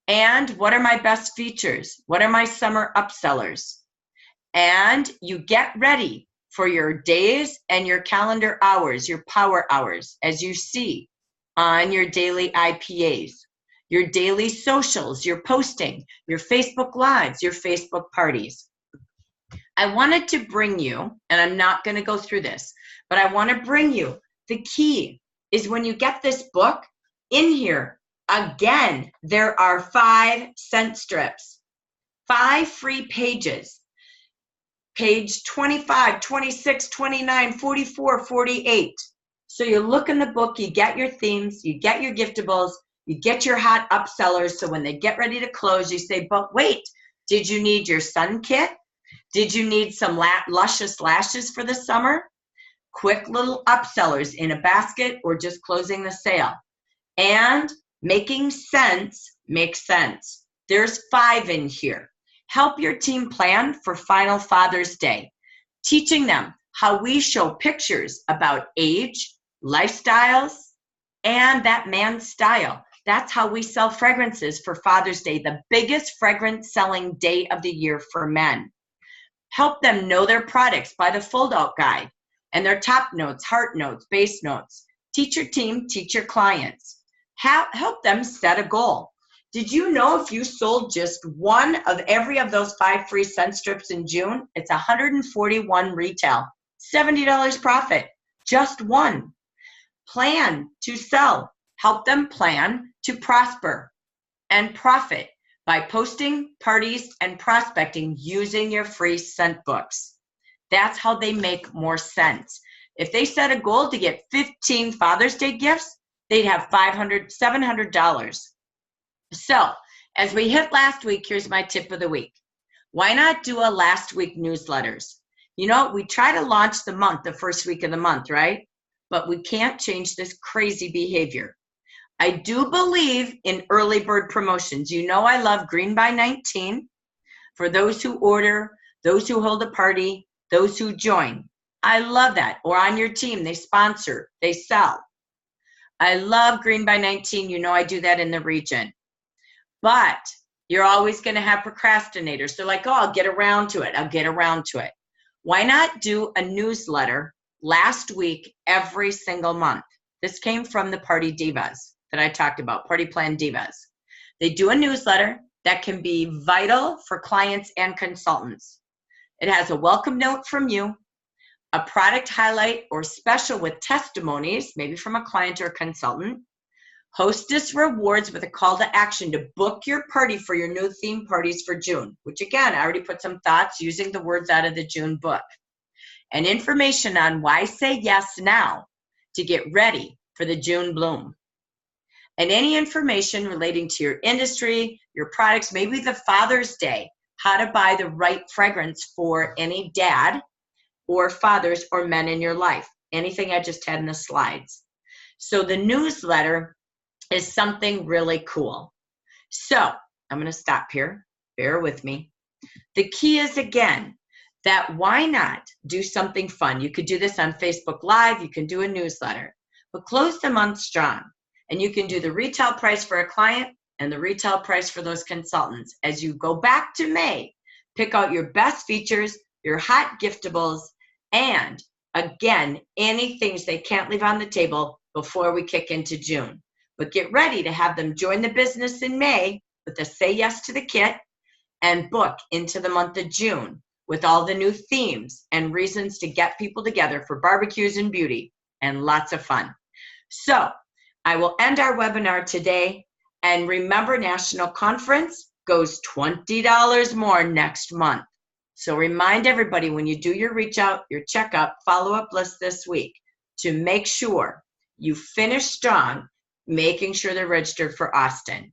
and what are my best features? What are my summer upsellers? And you get ready for your days and your calendar hours, your power hours, as you see on your daily IPAs, your daily socials, your posting, your Facebook Lives, your Facebook parties. I wanted to bring you, and I'm not going to go through this, but I want to bring you, the key is when you get this book in here, again, there are 5 scent strips, 5 free pages. Page 25, 26, 29, 44, 48. So you look in the book, you get your themes, you get your giftables, you get your hot upsellers. So when they get ready to close, you say, but wait, did you need your sun kit? Did you need some luscious lashes for the summer? Quick little upsellers in a basket or just closing the sale. And making sense makes sense. There's 5 in here. Help your team plan for Final Father's Day, teaching them how we show pictures about age, lifestyles, and that man's style. That's how we sell fragrances for Father's Day, the biggest fragrance selling day of the year for men. Help them know their products by the fold-out guide and their top notes, heart notes, base notes. Teach your team, teach your clients. Help them set a goal. Did you know if you sold just one of every of those 5 free scent strips in June, it's $141 retail, $70 profit, just one. Plan to sell. Help them plan to prosper and profit by posting, parties, and prospecting using your free scent books. That's how they make more sense. If they set a goal to get 15 Father's Day gifts, they'd have $700. So, as we hit last week, here's my tip of the week. Why not do a last week newsletters? You know, we try to launch the month, the first week of the month, right? But we can't change this crazy behavior. I do believe in early bird promotions. You know I love Green by 19 for those who order, those who hold a party, those who join. I love that. Or on your team, they sponsor, they sell. I love Green by 19. You know I do that in the region. But you're always going to have procrastinators. They're like, oh, I'll get around to it. I'll get around to it. Why not do a newsletter last week every single month? This came from the Party Divas that I talked about, Party Plan Divas. They do a newsletter that can be vital for clients and consultants. It has a welcome note from you, a product highlight or special with testimonies, maybe from a client or a consultant, hostess rewards with a call to action to book your party for your new theme parties for June, which again, I already put some thoughts using the words out of the June book, and information on why say yes now to get ready for the June bloom. And any information relating to your industry, your products, maybe the Father's Day, how to buy the right fragrance for any dad or fathers or men in your life. Anything I just had in the slides. So the newsletter is something really cool. So I'm going to stop here. Bear with me. The key is, again, that why not do something fun? You could do this on Facebook Live. You can do a newsletter. But close the month strong. And you can do the retail price for a client and the retail price for those consultants. As you go back to May, pick out your best features, your hot giftables, and again, any things they can't leave on the table before we kick into June. But get ready to have them join the business in May with a say yes to the kit and book into the month of June with all the new themes and reasons to get people together for barbecues and beauty and lots of fun. So I will end our webinar today, and remember, National Conference goes $20 more next month. So remind everybody when you do your reach out, your checkup, follow-up list this week to make sure you finish strong, making sure they're registered for Austin.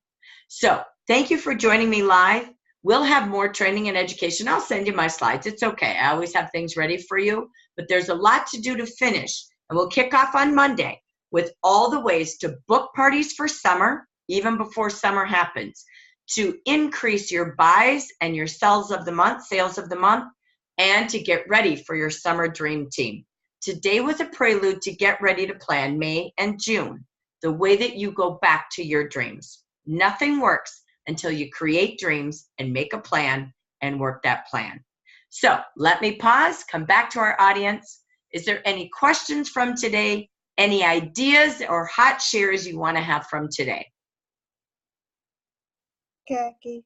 So thank you for joining me live. We'll have more training and education. I'll send you my slides. It's okay. I always have things ready for you, but there's a lot to do to finish. And we'll kick off on Monday with all the ways to book parties for summer, even before summer happens, to increase your buys and your sales of the month, and to get ready for your summer dream team. Today was a prelude to get ready to plan May and June, the way that you go back to your dreams. Nothing works until you create dreams and make a plan and work that plan. So let me pause, come back to our audience. Is there any questions from today? Any ideas or hot shares you want to have from today? Jackie,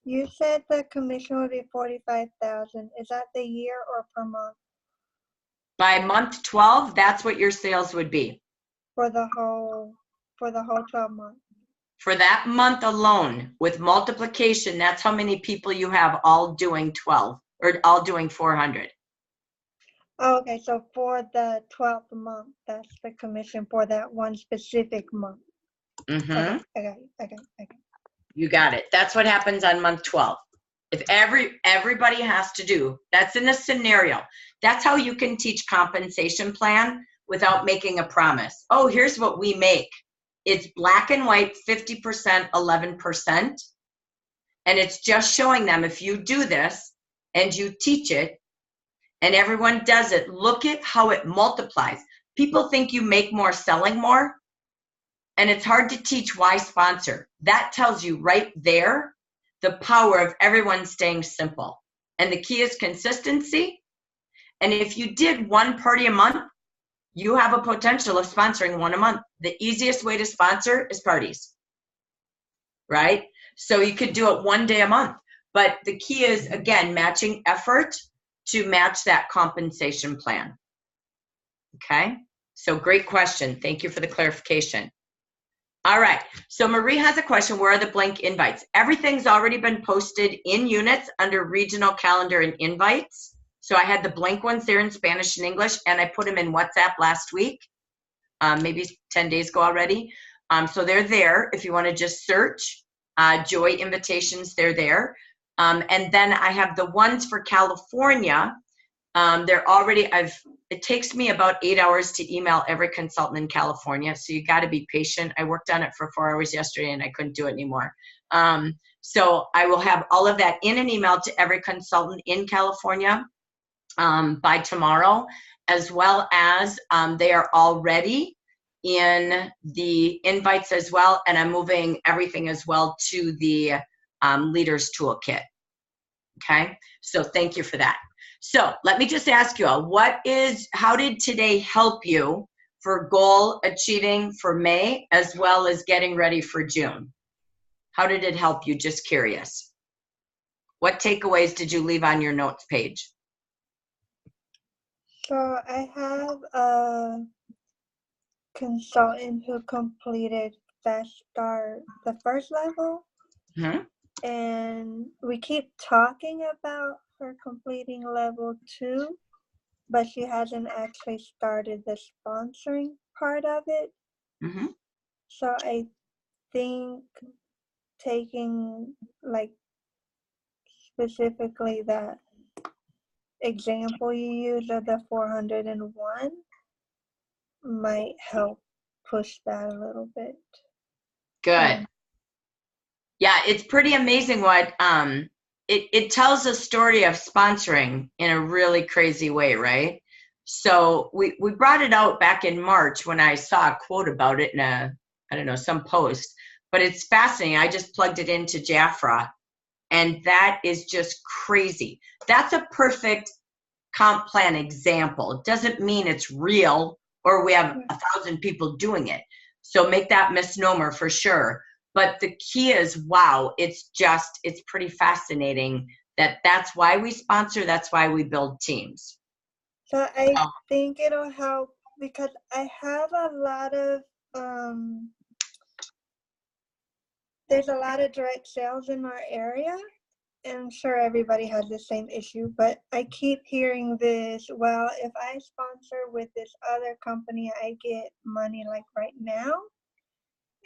you said the commission would be $45,000. Is that the year or per month? By month 12, that's what your sales would be. For the whole 12 months. For that month alone, with multiplication, that's how many people you have all doing 12 or all doing 400. Oh, okay, so for the 12th month, that's the commission for that one specific month. Mm-hmm. Okay. You got it. That's what happens on month 12. If everybody has to do, that's in a scenario. That's how you can teach compensation plan without making a promise. Oh, here's what we make. It's black and white, 50%, 11%. And it's just showing them if you do this and you teach it and everyone does it, look at how it multiplies. People think you make more selling more. And it's hard to teach why sponsor. That tells you right there the power of everyone staying simple. And the key is consistency. And if you did one party a month, you have a potential of sponsoring one a month. The easiest way to sponsor is parties, right? So you could do it one day a month. But the key is, again, matching effort to match that compensation plan. Okay? So great question. Thank you for the clarification. All right, so Marie has a question. Where are the blank invites? Everything's already been posted in units under regional calendar and invites. So I had the blank ones there in Spanish and English, and I put them in WhatsApp last week, maybe 10 days ago already. So they're there. If you want to just search Joy Invitations, they're there. And then I have the ones for California. They're already, it takes me about 8 hours to email every consultant in California. So you got to be patient. I worked on it for 4 hours yesterday and I couldn't do it anymore. So I will have all of that in an email to every consultant in California by tomorrow, as well as they are already in the invites as well. And I'm moving everything as well to the Leaders Toolkit. Okay, so thank you for that. So let me just ask you all, how did today help you for goal achieving for May, as well as getting ready for June? How did it help you? Just curious. What takeaways did you leave on your notes page? So I have a consultant who completed Fast Start, the first level, and we keep talking about her completing level 2, but she hasn't actually started the sponsoring part of it. So I think taking, like, specifically that example you use of the 401 might help push that a little bit. Good. Yeah, it's pretty amazing what it tells a story of sponsoring in a really crazy way, right? So we brought it out back in March when I saw a quote about it in a, I don't know, some post, but it's fascinating. I just plugged it into Jafra, and that is just crazy. That's a perfect comp plan example. It doesn't mean it's real or we have 1,000 people doing it. So make that misnomer for sure. But the key is, wow, it's pretty fascinating that's why we sponsor, that's why we build teams. So I think it'll help because I have a lot of, there's a lot of direct sales in our area. And I'm sure everybody has the same issue, but I keep hearing this, well, if I sponsor with this other company, I get money like right now.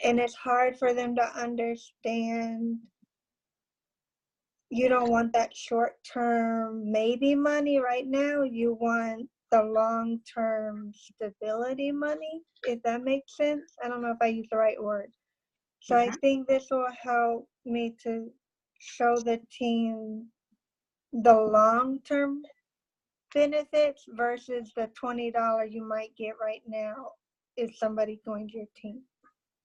And it's hard for them to understand you don't want that short-term maybe money right now. You want the long-term stability money, if that makes sense. I don't know if I use the right word. So I think this will help me to show the team the long-term benefits versus the $20 you might get right now if somebody joins your team,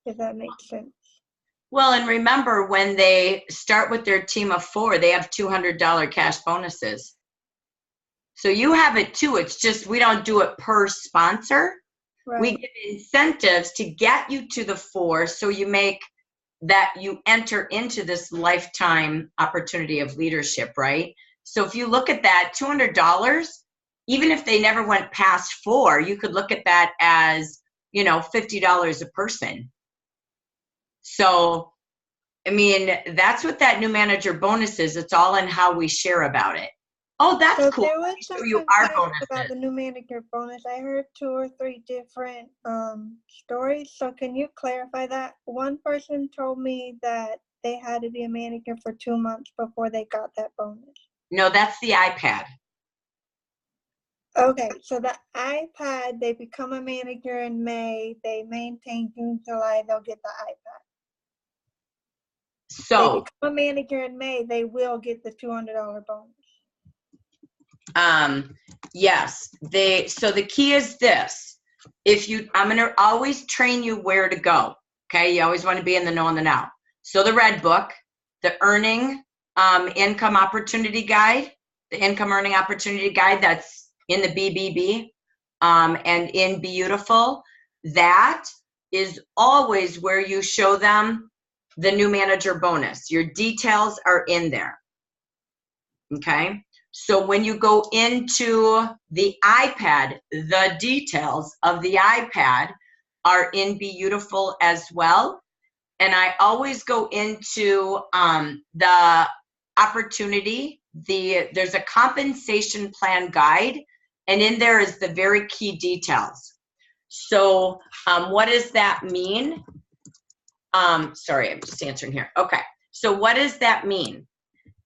if that makes sense. Well, and remember, when they start with their team of 4, they have $200 cash bonuses. So you have it too. It's just we don't do it per sponsor. Right. We give incentives to get you to the 4, so you make that you enter into this lifetime opportunity of leadership, right? So if you look at that $200, even if they never went past 4, you could look at that as, you know, $50 a person. So, I mean, that's what that new manager bonus is. It's all in how we share about it. Oh, that's so cool. There was some you our bonuses about the new manager bonus. I heard 2 or 3 different stories. So can you clarify that? One person told me that they had to be a manager for 2 months before they got that bonus. No, that's the iPad. Okay, so the iPad, they become a manager in May. They maintain June, July, they'll get the iPad. So they become a manager in May, they will get the $200 bonus. Yes, so the key is this. I'm going to always train you where to go. Okay. You always want to be in the know and the now. So the red book, the earning, income opportunity guide, the income earning opportunity guide, that's in the BBB, and in Beautiful, that is always where you show them the new manager bonus. Your details are in there. Okay. So when you go into the iPad, the details of the iPad are in Beautiful as well. And I always go into the opportunity, there's a compensation plan guide, and in there is the very key details. So what does that mean? Sorry, I'm just answering here. Okay, so what does that mean?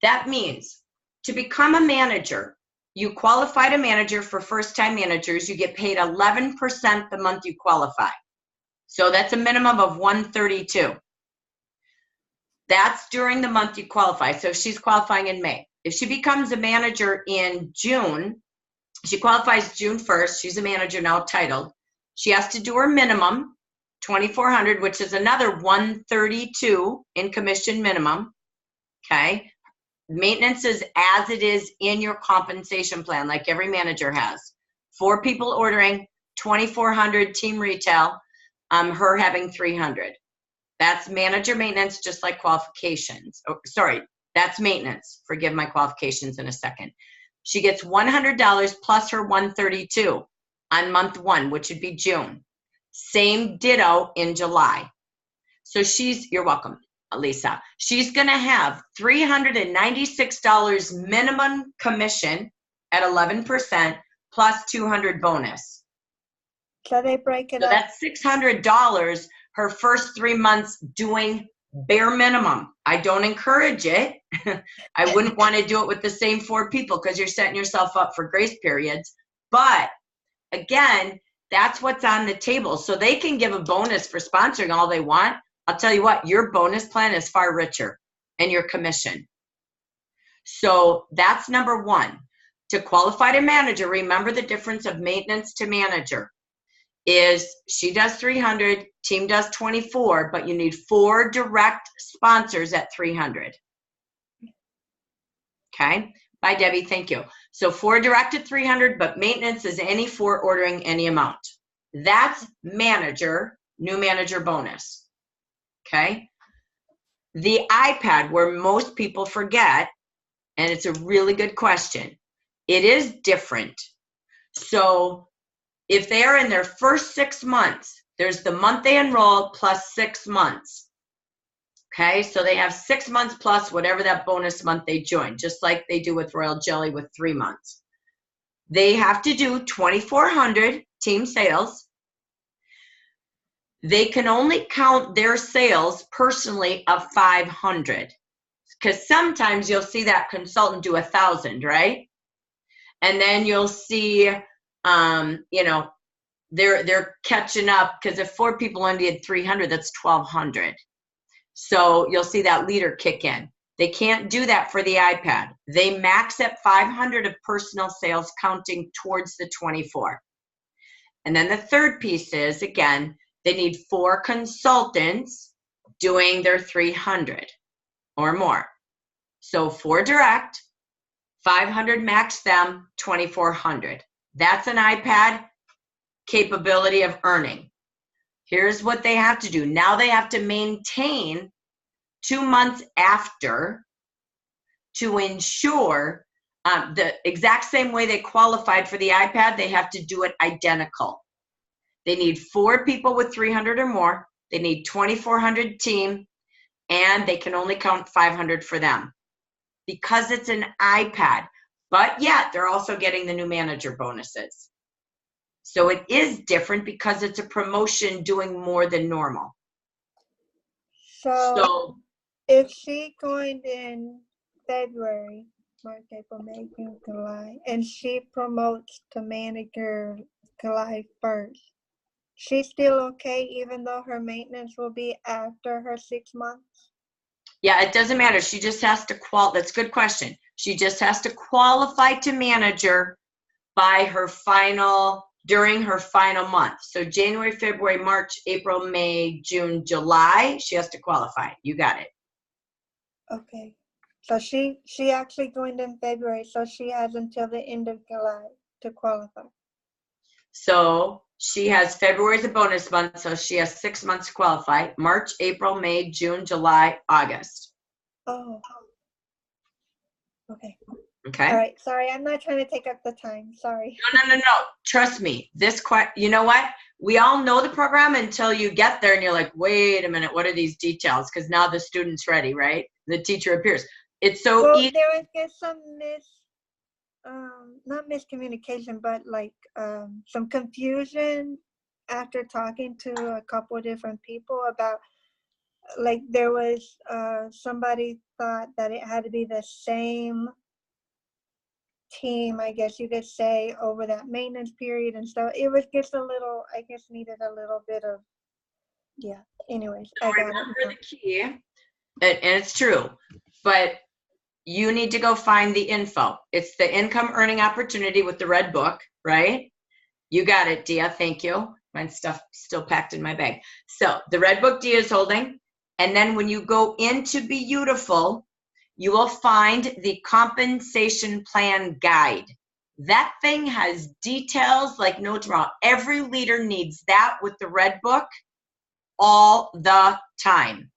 That means to become a manager, you qualified a manager. For first-time managers, you get paid 11% the month you qualify. So that's a minimum of $132. That's during the month you qualify. So she's qualifying in May. If she becomes a manager in June, she qualifies June 1st. She's a manager now titled. She has to do her minimum, $2,400, which is another $132 in commission minimum. Okay. Maintenance is as it is in your compensation plan, like every manager has. 4 people ordering, 2,400 team retail, her having 300. That's manager maintenance, just like qualifications. Oh, sorry, that's maintenance. Forgive my qualifications in a second. She gets $100 plus her $132 on month 1, which would be June. Same ditto in July. So you're welcome, Lisa. She's going to have $396 minimum commission at 11% plus $200 bonus. So they break it So up. that's $600 her first 3 months doing bare minimum. I don't encourage it. I wouldn't want to do it with the same 4 people because you're setting yourself up for grace periods. But again, that's what's on the table. So they can give a bonus for sponsoring all they want. I'll tell you what, your bonus plan is far richer and your commission. So that's number 1. To qualify to manager, remember the difference of maintenance to manager is she does 300, team does 24, but you need 4 direct sponsors at 300. Okay. Bye, Debbie. Thank you. So 4 direct at 300, but maintenance is any 4 ordering any amount. That's manager, new manager bonus. Okay. The iPad, where most people forget, and it's a really good question, it is different. So if they are in their first 6 months, there's the month they enroll plus 6 months. Okay, so they have 6 months plus whatever that bonus month they join, just like they do with Royal Jelly with 3 months. They have to do 2,400 team sales. They can only count their sales personally of 500 because sometimes you'll see that consultant do 1,000, right? And then you'll see, they're catching up because if 4 people only did 300, that's 1,200. So you'll see that leader kick in. They can't do that for the iPad. They max at 500 of personal sales counting towards the 24. And then the third piece is, again, they need 4 consultants doing their 300 or more. So 4 direct, 500 max them, 2,400. That's an iPad capability of earning. Here's what they have to do. Now they have to maintain 2 months after to ensure the exact same way they qualified for the iPad, they have to do it identical. They need 4 people with 300 or more. They need 2,400 team, and they can only count 500 for them because it's an iPad. But yet, they're also getting the new manager bonuses. So it is different because it's a promotion doing more than normal. So if she joined in February, March, April, May, June, July, and she promotes to manager July 1st, she's still okay even though her maintenance will be after her 6 months? Yeah, it doesn't matter. She just has to that's a good question. She just has to qualify to manager by during her final month. So January, February, March, April, May, June, July, she has to qualify. You got it. Okay. So she actually joined in February, so she has until the end of July to qualify. So she has February as a bonus month, so she has 6 months to qualify. March, April, May, June, July, August. Oh. Okay. Okay. All right. Sorry, I'm not trying to take up the time. Sorry. No. Trust me. You know what? We all know the program until you get there and you're like, wait a minute, what are these details? Because now the student's ready, right? The teacher appears. It's so easy. There was just some not miscommunication, but like some confusion after talking to a couple of different people about, like, there was somebody thought that it had to be the same team, I guess you could say, over that maintenance period and stuff. It was just a little, I guess, needed a little bit of, yeah. Anyways, I got remember the key, and it's true, but you need to go find the info. It's the income earning opportunity with the red book, right? You got it, Dia. Thank you. My stuff still packed in my bag. So the red book Dia is holding, and then when you go into Beautiful, you will find the compensation plan guide. That thing has details like no tomorrow. Every leader needs that with the red book all the time.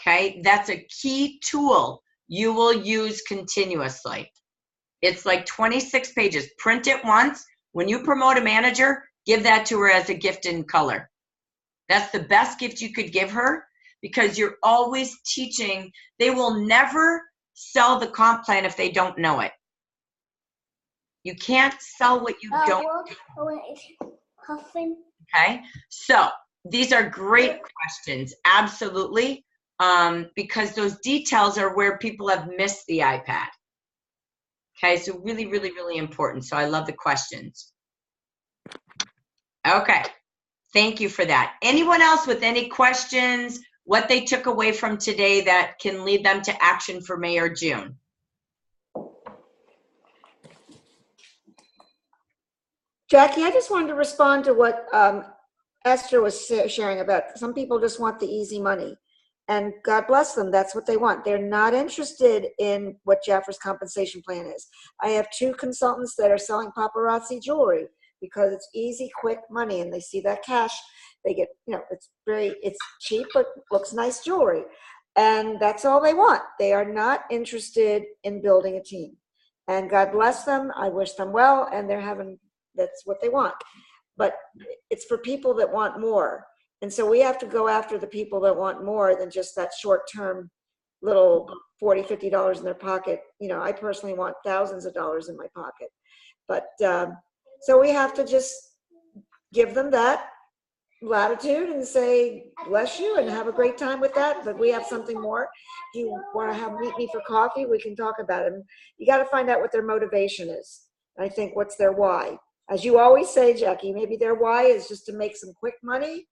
Okay, that's a key tool you will use continuously. It's like 26 pages. Print it once. When you promote a manager, give that to her as a gift in color. That's the best gift you could give her, because you're always teaching. They will never sell the comp plan if they don't know it. You can't sell what you don't know. Okay, so these are great questions, absolutely, because those details are where people have missed the iPad. Okay, so really, really, really important. So I love the questions. Okay, thank you for that. Anyone else with any questions, what they took away from today that can lead them to action for May or June? Jackie, I just wanted to respond to what Esther was sharing about. Some people just want the easy money. And God bless them, that's what they want. They're not interested in what Jaffra's compensation plan is. I have 2 consultants that are selling paparazzi jewelry because it's easy, quick money, and they see that cash. They get, it's cheap, but looks nice jewelry. And that's all they want. They are not interested in building a team. And God bless them, I wish them well, and that's what they want. But it's for people that want more. And so we have to go after the people that want more than just that short-term little $40, $50 in their pocket. I personally want thousands of dollars in my pocket. But so we have to just give them that latitude and say, bless you, and have a great time with that. But we have something more. If you want to meet me for coffee, we can talk about it. And you got to find out what their motivation is. I think what's their why. As you always say, Jackie, maybe their why is just to make some quick money.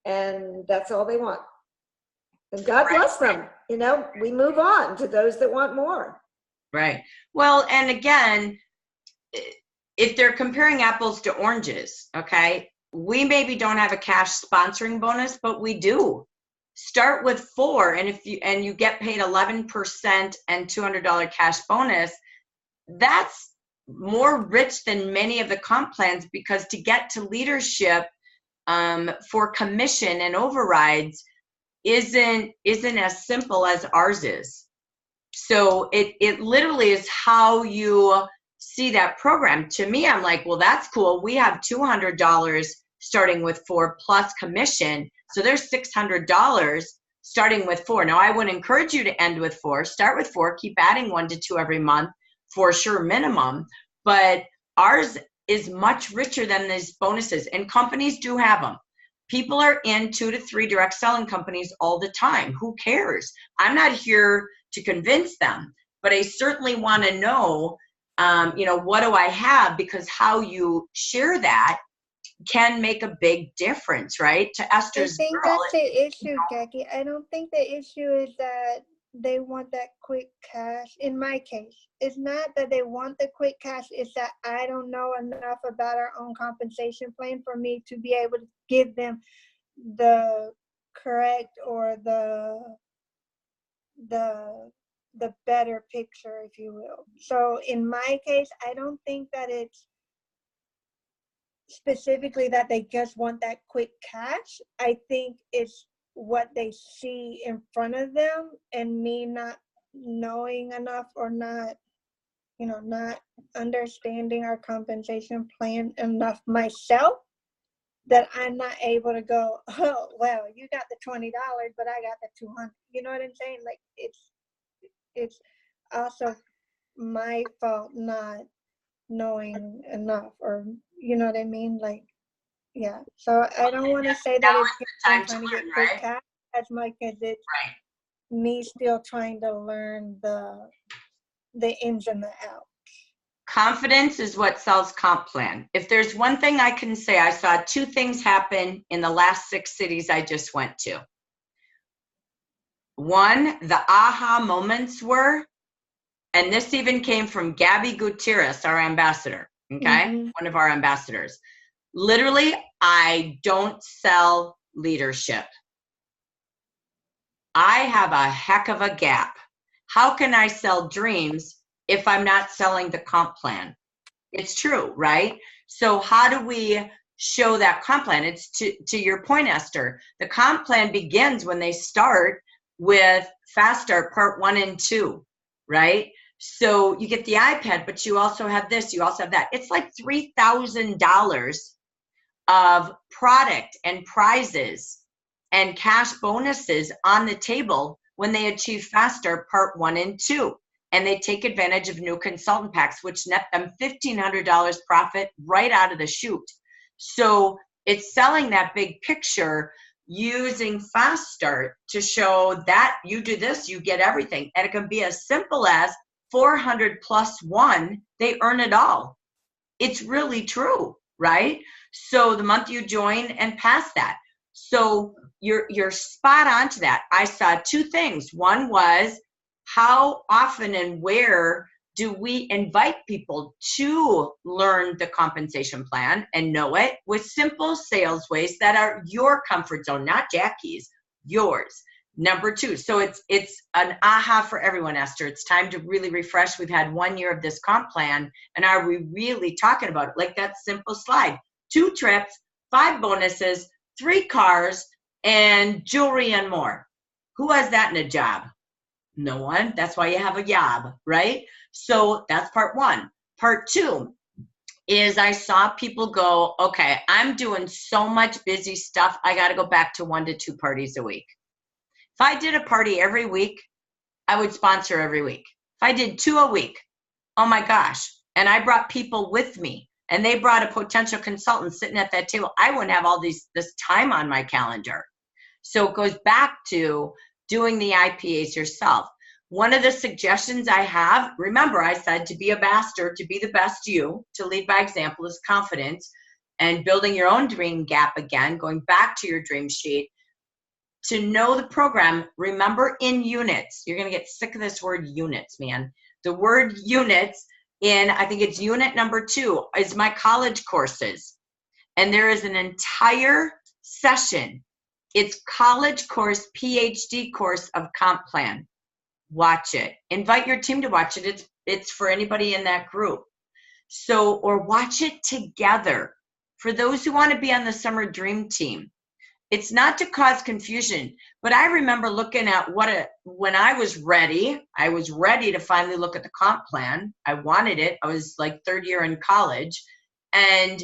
And that's all they want. And God bless them. We move on to those that want more. Right. Well, and again, if they're comparing apples to oranges, okay, we maybe don't have a cash sponsoring bonus, but we do. Start with 4, and if you get paid 11% and $200 cash bonus, that's more rich than many of the comp plans, because to get to leadership for commission and overrides isn't as simple as ours is. So it literally is how you see that program. To me, I'm like, well, that's cool. We have $200 starting with 4 plus commission. So there's $600 starting with 4. Now, I would encourage you to end with 4. Start with 4. Keep adding 1 to 2 every month for sure minimum. But ours is much richer than these bonuses, and companies do have them. People are in 2 to 3 direct selling companies all the time. Who cares? I'm not here to convince them, but I certainly want to know, what do I have? Because how you share that can make a big difference, right? To Esther's I think that's the issue, Jackie. I don't think the issue is that they want that quick cash. In my case, it's not that they want the quick cash, it's that I don't know enough about our own compensation plan for me to be able to give them the correct or the better picture, if you will. So in my case, I don't think that it's specifically that they just want that quick cash. I think it's what they see in front of them, and me not knowing enough or not understanding our compensation plan enough myself, that I'm not able to go, oh, well, you got the $20, but I got the $200. You know what I'm saying? Like, it's also my fault not knowing enough, or you know what I mean? Like, yeah. So I don't want to say that it's I'm trying to get quick cash as much as it's me still trying to learn the ins and the outs. Confidence is what sells comp plan. If there's one thing I can say, I saw 2 things happen in the last 6 cities I just went to. One, the aha moments were, and this even came from Gabby Gutierrez, our ambassador, okay? One of our ambassadors. Literally, I don't sell leadership. I have a heck of a gap. How can I sell dreams if I'm not selling the comp plan? It's true, right? So how do we show that comp plan? It's to your point, Esther. The comp plan begins when they start with Fast Start Part 1 and 2, right? So you get the iPad, but you also have this, you also have that. It's like $3,000 of product and prizes and cash bonuses on the table when they achieve Fast Start Part 1 and 2. And they take advantage of new consultant packs, which net them $1,500 profit right out of the chute. So it's selling that big picture using Fast Start to show that you do this, you get everything. And it can be as simple as 400 plus 1, they earn it all. It's really true, right? So the month you join and pass that. So you're spot on to that. I saw 2 things. One was, how often and where do we invite people to learn the compensation plan and know it with simple sales ways that are your comfort zone, not Jackie's, yours. Number 2, so it's an aha for everyone, Esther. It's time to really refresh. We've had 1 year of this comp plan, and are we really talking about it? Like that simple slide, 2 trips, 5 bonuses, 3 cars, and jewelry and more. Who has that in a job? No one. That's why you have a job, right? So that's part 1. Part 2 is I saw people go, okay, I'm doing so much busy stuff. I got to go back to 1 to 2 parties a week. If I did a party every week, I would sponsor every week. If I did 2 a week, oh my gosh, and I brought people with me and they brought a potential consultant sitting at that table, I wouldn't have all this time on my calendar. So it goes back to doing the IPAs yourself. One of the suggestions I have, remember I said to be a master, to be the best you, to lead by example is confidence, and building your own dream gap again, going back to your dream sheet. To know the program, remember in units. You're going to get sick of this word units, man. The word units in, I think it's unit number 2, is my college courses. And there is an entire session. It's college course, PhD course of comp plan. Watch it. Invite your team to watch it. It's for anybody in that group. So, or watch it together. For those who want to be on the summer dream team, it's not to cause confusion, but I remember looking at when I was ready to finally look at the comp plan. I wanted it. I was like 3rd year in college, and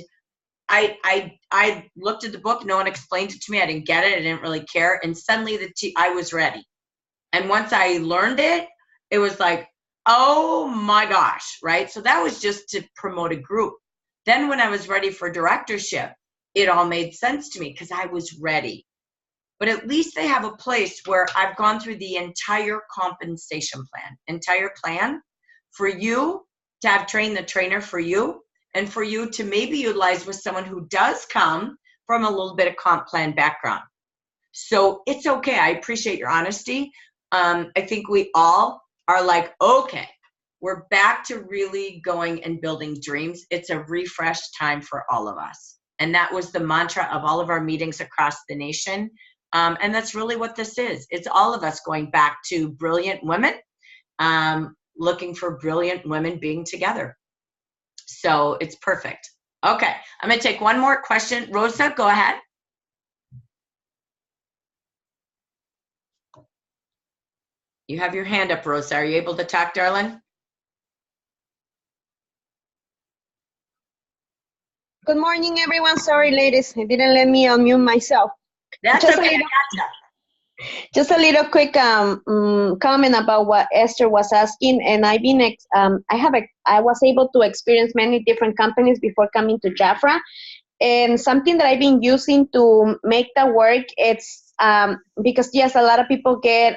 I looked at the book. No one explained it to me. I didn't get it. I didn't really care. And suddenly I was ready. And once I learned it, it was like, oh my gosh, right? So that was just to promote a group. Then when I was ready for directorship, it all made sense to me because I was ready. But at least they have a place where I've gone through the entire compensation entire plan for you to have trained the trainer for you, and for you to maybe utilize with someone who does come from a little bit of comp plan background. So it's okay. I appreciate your honesty. I think we all are like, okay, we're back to really going and building dreams. It's a refresh time for all of us. And that was the mantra of all of our meetings across the nation. And that's really what this is. It's all of us going back to brilliant women, looking for brilliant women being together. So it's perfect. Okay, I'm going to take one more question. Rosa, go ahead. You have your hand up, Rosa. Are you able to talk, darling? Good morning, everyone. Sorry, ladies, it didn't let me unmute myself. That's just okay. Just a little quick comment about what Esther was asking, and I was able to experience many different companies before coming to Jafra, and something that I've been using to make that work, it's because yes, a lot of people get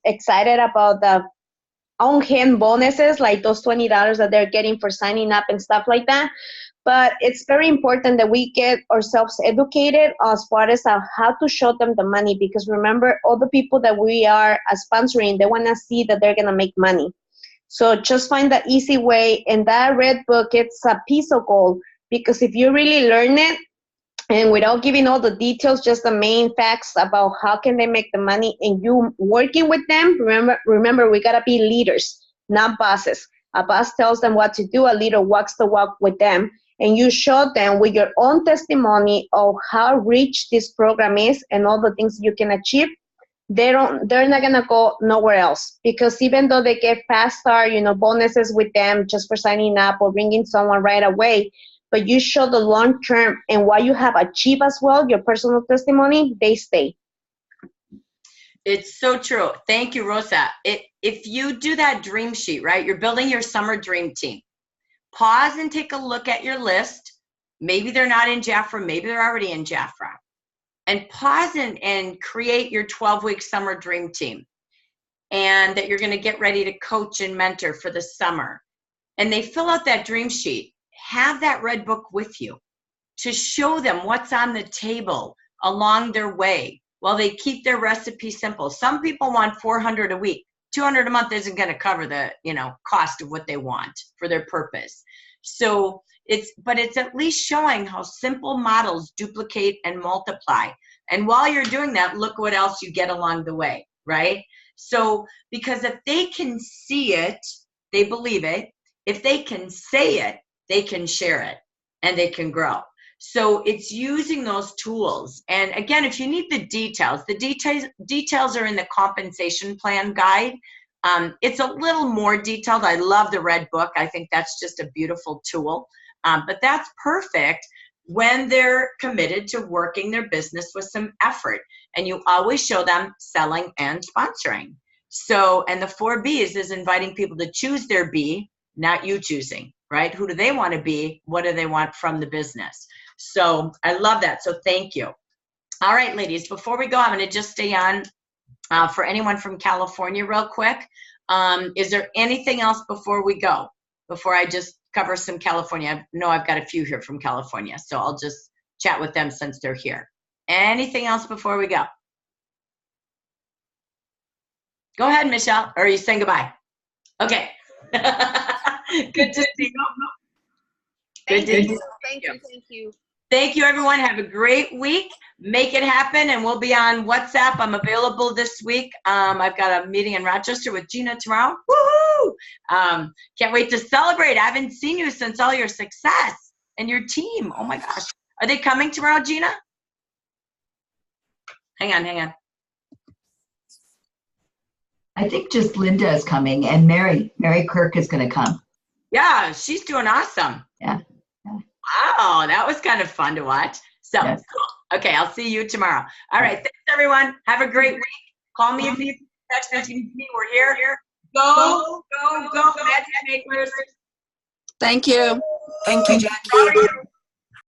excited about the on-hand bonuses, like those $20 that they're getting for signing up and stuff like that. But it's very important that we get ourselves educated as far as how to show them the money, because remember, all the people that we are sponsoring, they want to see that they're going to make money. So just find the easy way. And that red book, it's a piece of gold, because if you really learn it, and without giving all the details, just the main facts about how can they make the money, and you working with them, remember we got to be leaders, not bosses. A boss tells them what to do, a leader walks the walk with them, and you show them with your own testimony of how rich this program is and all the things you can achieve. They're not gonna go nowhere else, because even though they get fast start, bonuses with them just for signing up or bringing someone right away, but you show the long term and what you have achieved as well, your personal testimony, they stay. It's so true. Thank you, Rosa. If you do that dream sheet, right, you're building your summer dream team. Pause and take a look at your list. Maybe they're not in Jafra, maybe they're already in Jafra. And pause and create your 12-week summer dream team, and that you're going to get ready to coach and mentor for the summer. And they fill out that dream sheet. Have that red book with you to show them what's on the table along their way while they keep their recipe simple. Some people want $400 a week. $200 a month isn't going to cover the cost of what they want for their purpose. So it's at least showing how simple models duplicate and multiply. And while you're doing that, look what else you get along the way, right? So, because if they can see it, they believe it. If they can say it, they can share it, and they can grow. So it's using those tools. And again, if you need the details are in the compensation plan guide. It's a little more detailed. I love the red book. I think that's just a beautiful tool. But that's perfect when they're committed to working their business with some effort. And you always show them selling and sponsoring. So, and the 4 B's is inviting people to choose their B, not you choosing, right? Who do they want to be? What do they want from the business? So I love that. So thank you. All right, ladies, before we go, I'm going to just stay on for anyone from California real quick. Is there anything else before we go? Before I just cover some California? I know I've got a few here from California, so I'll just chat with them since they're here. Anything else before we go? Go ahead, Michelle, or are you saying goodbye? Okay. Good to see you. Thank you. Thank you, everyone. Have a great week. Make it happen, and we'll be on WhatsApp. I'm available this week. I've got a meeting in Rochester with Gina tomorrow. Woohoo! Can't wait to celebrate. I haven't seen you since all your success and your team. Oh, my gosh. Are they coming tomorrow, Gina? Hang on. I think just Linda is coming, and Mary Kirk is going to come. Yeah, she's doing awesome. Yeah. Wow, that was kind of fun to watch. So, Yes. Cool. Okay, I'll see you tomorrow. All right, thanks, everyone. Have a great week. Call me if you need text us. We're here. Go, Magic Makers. Thank you. Thank you, Jackie.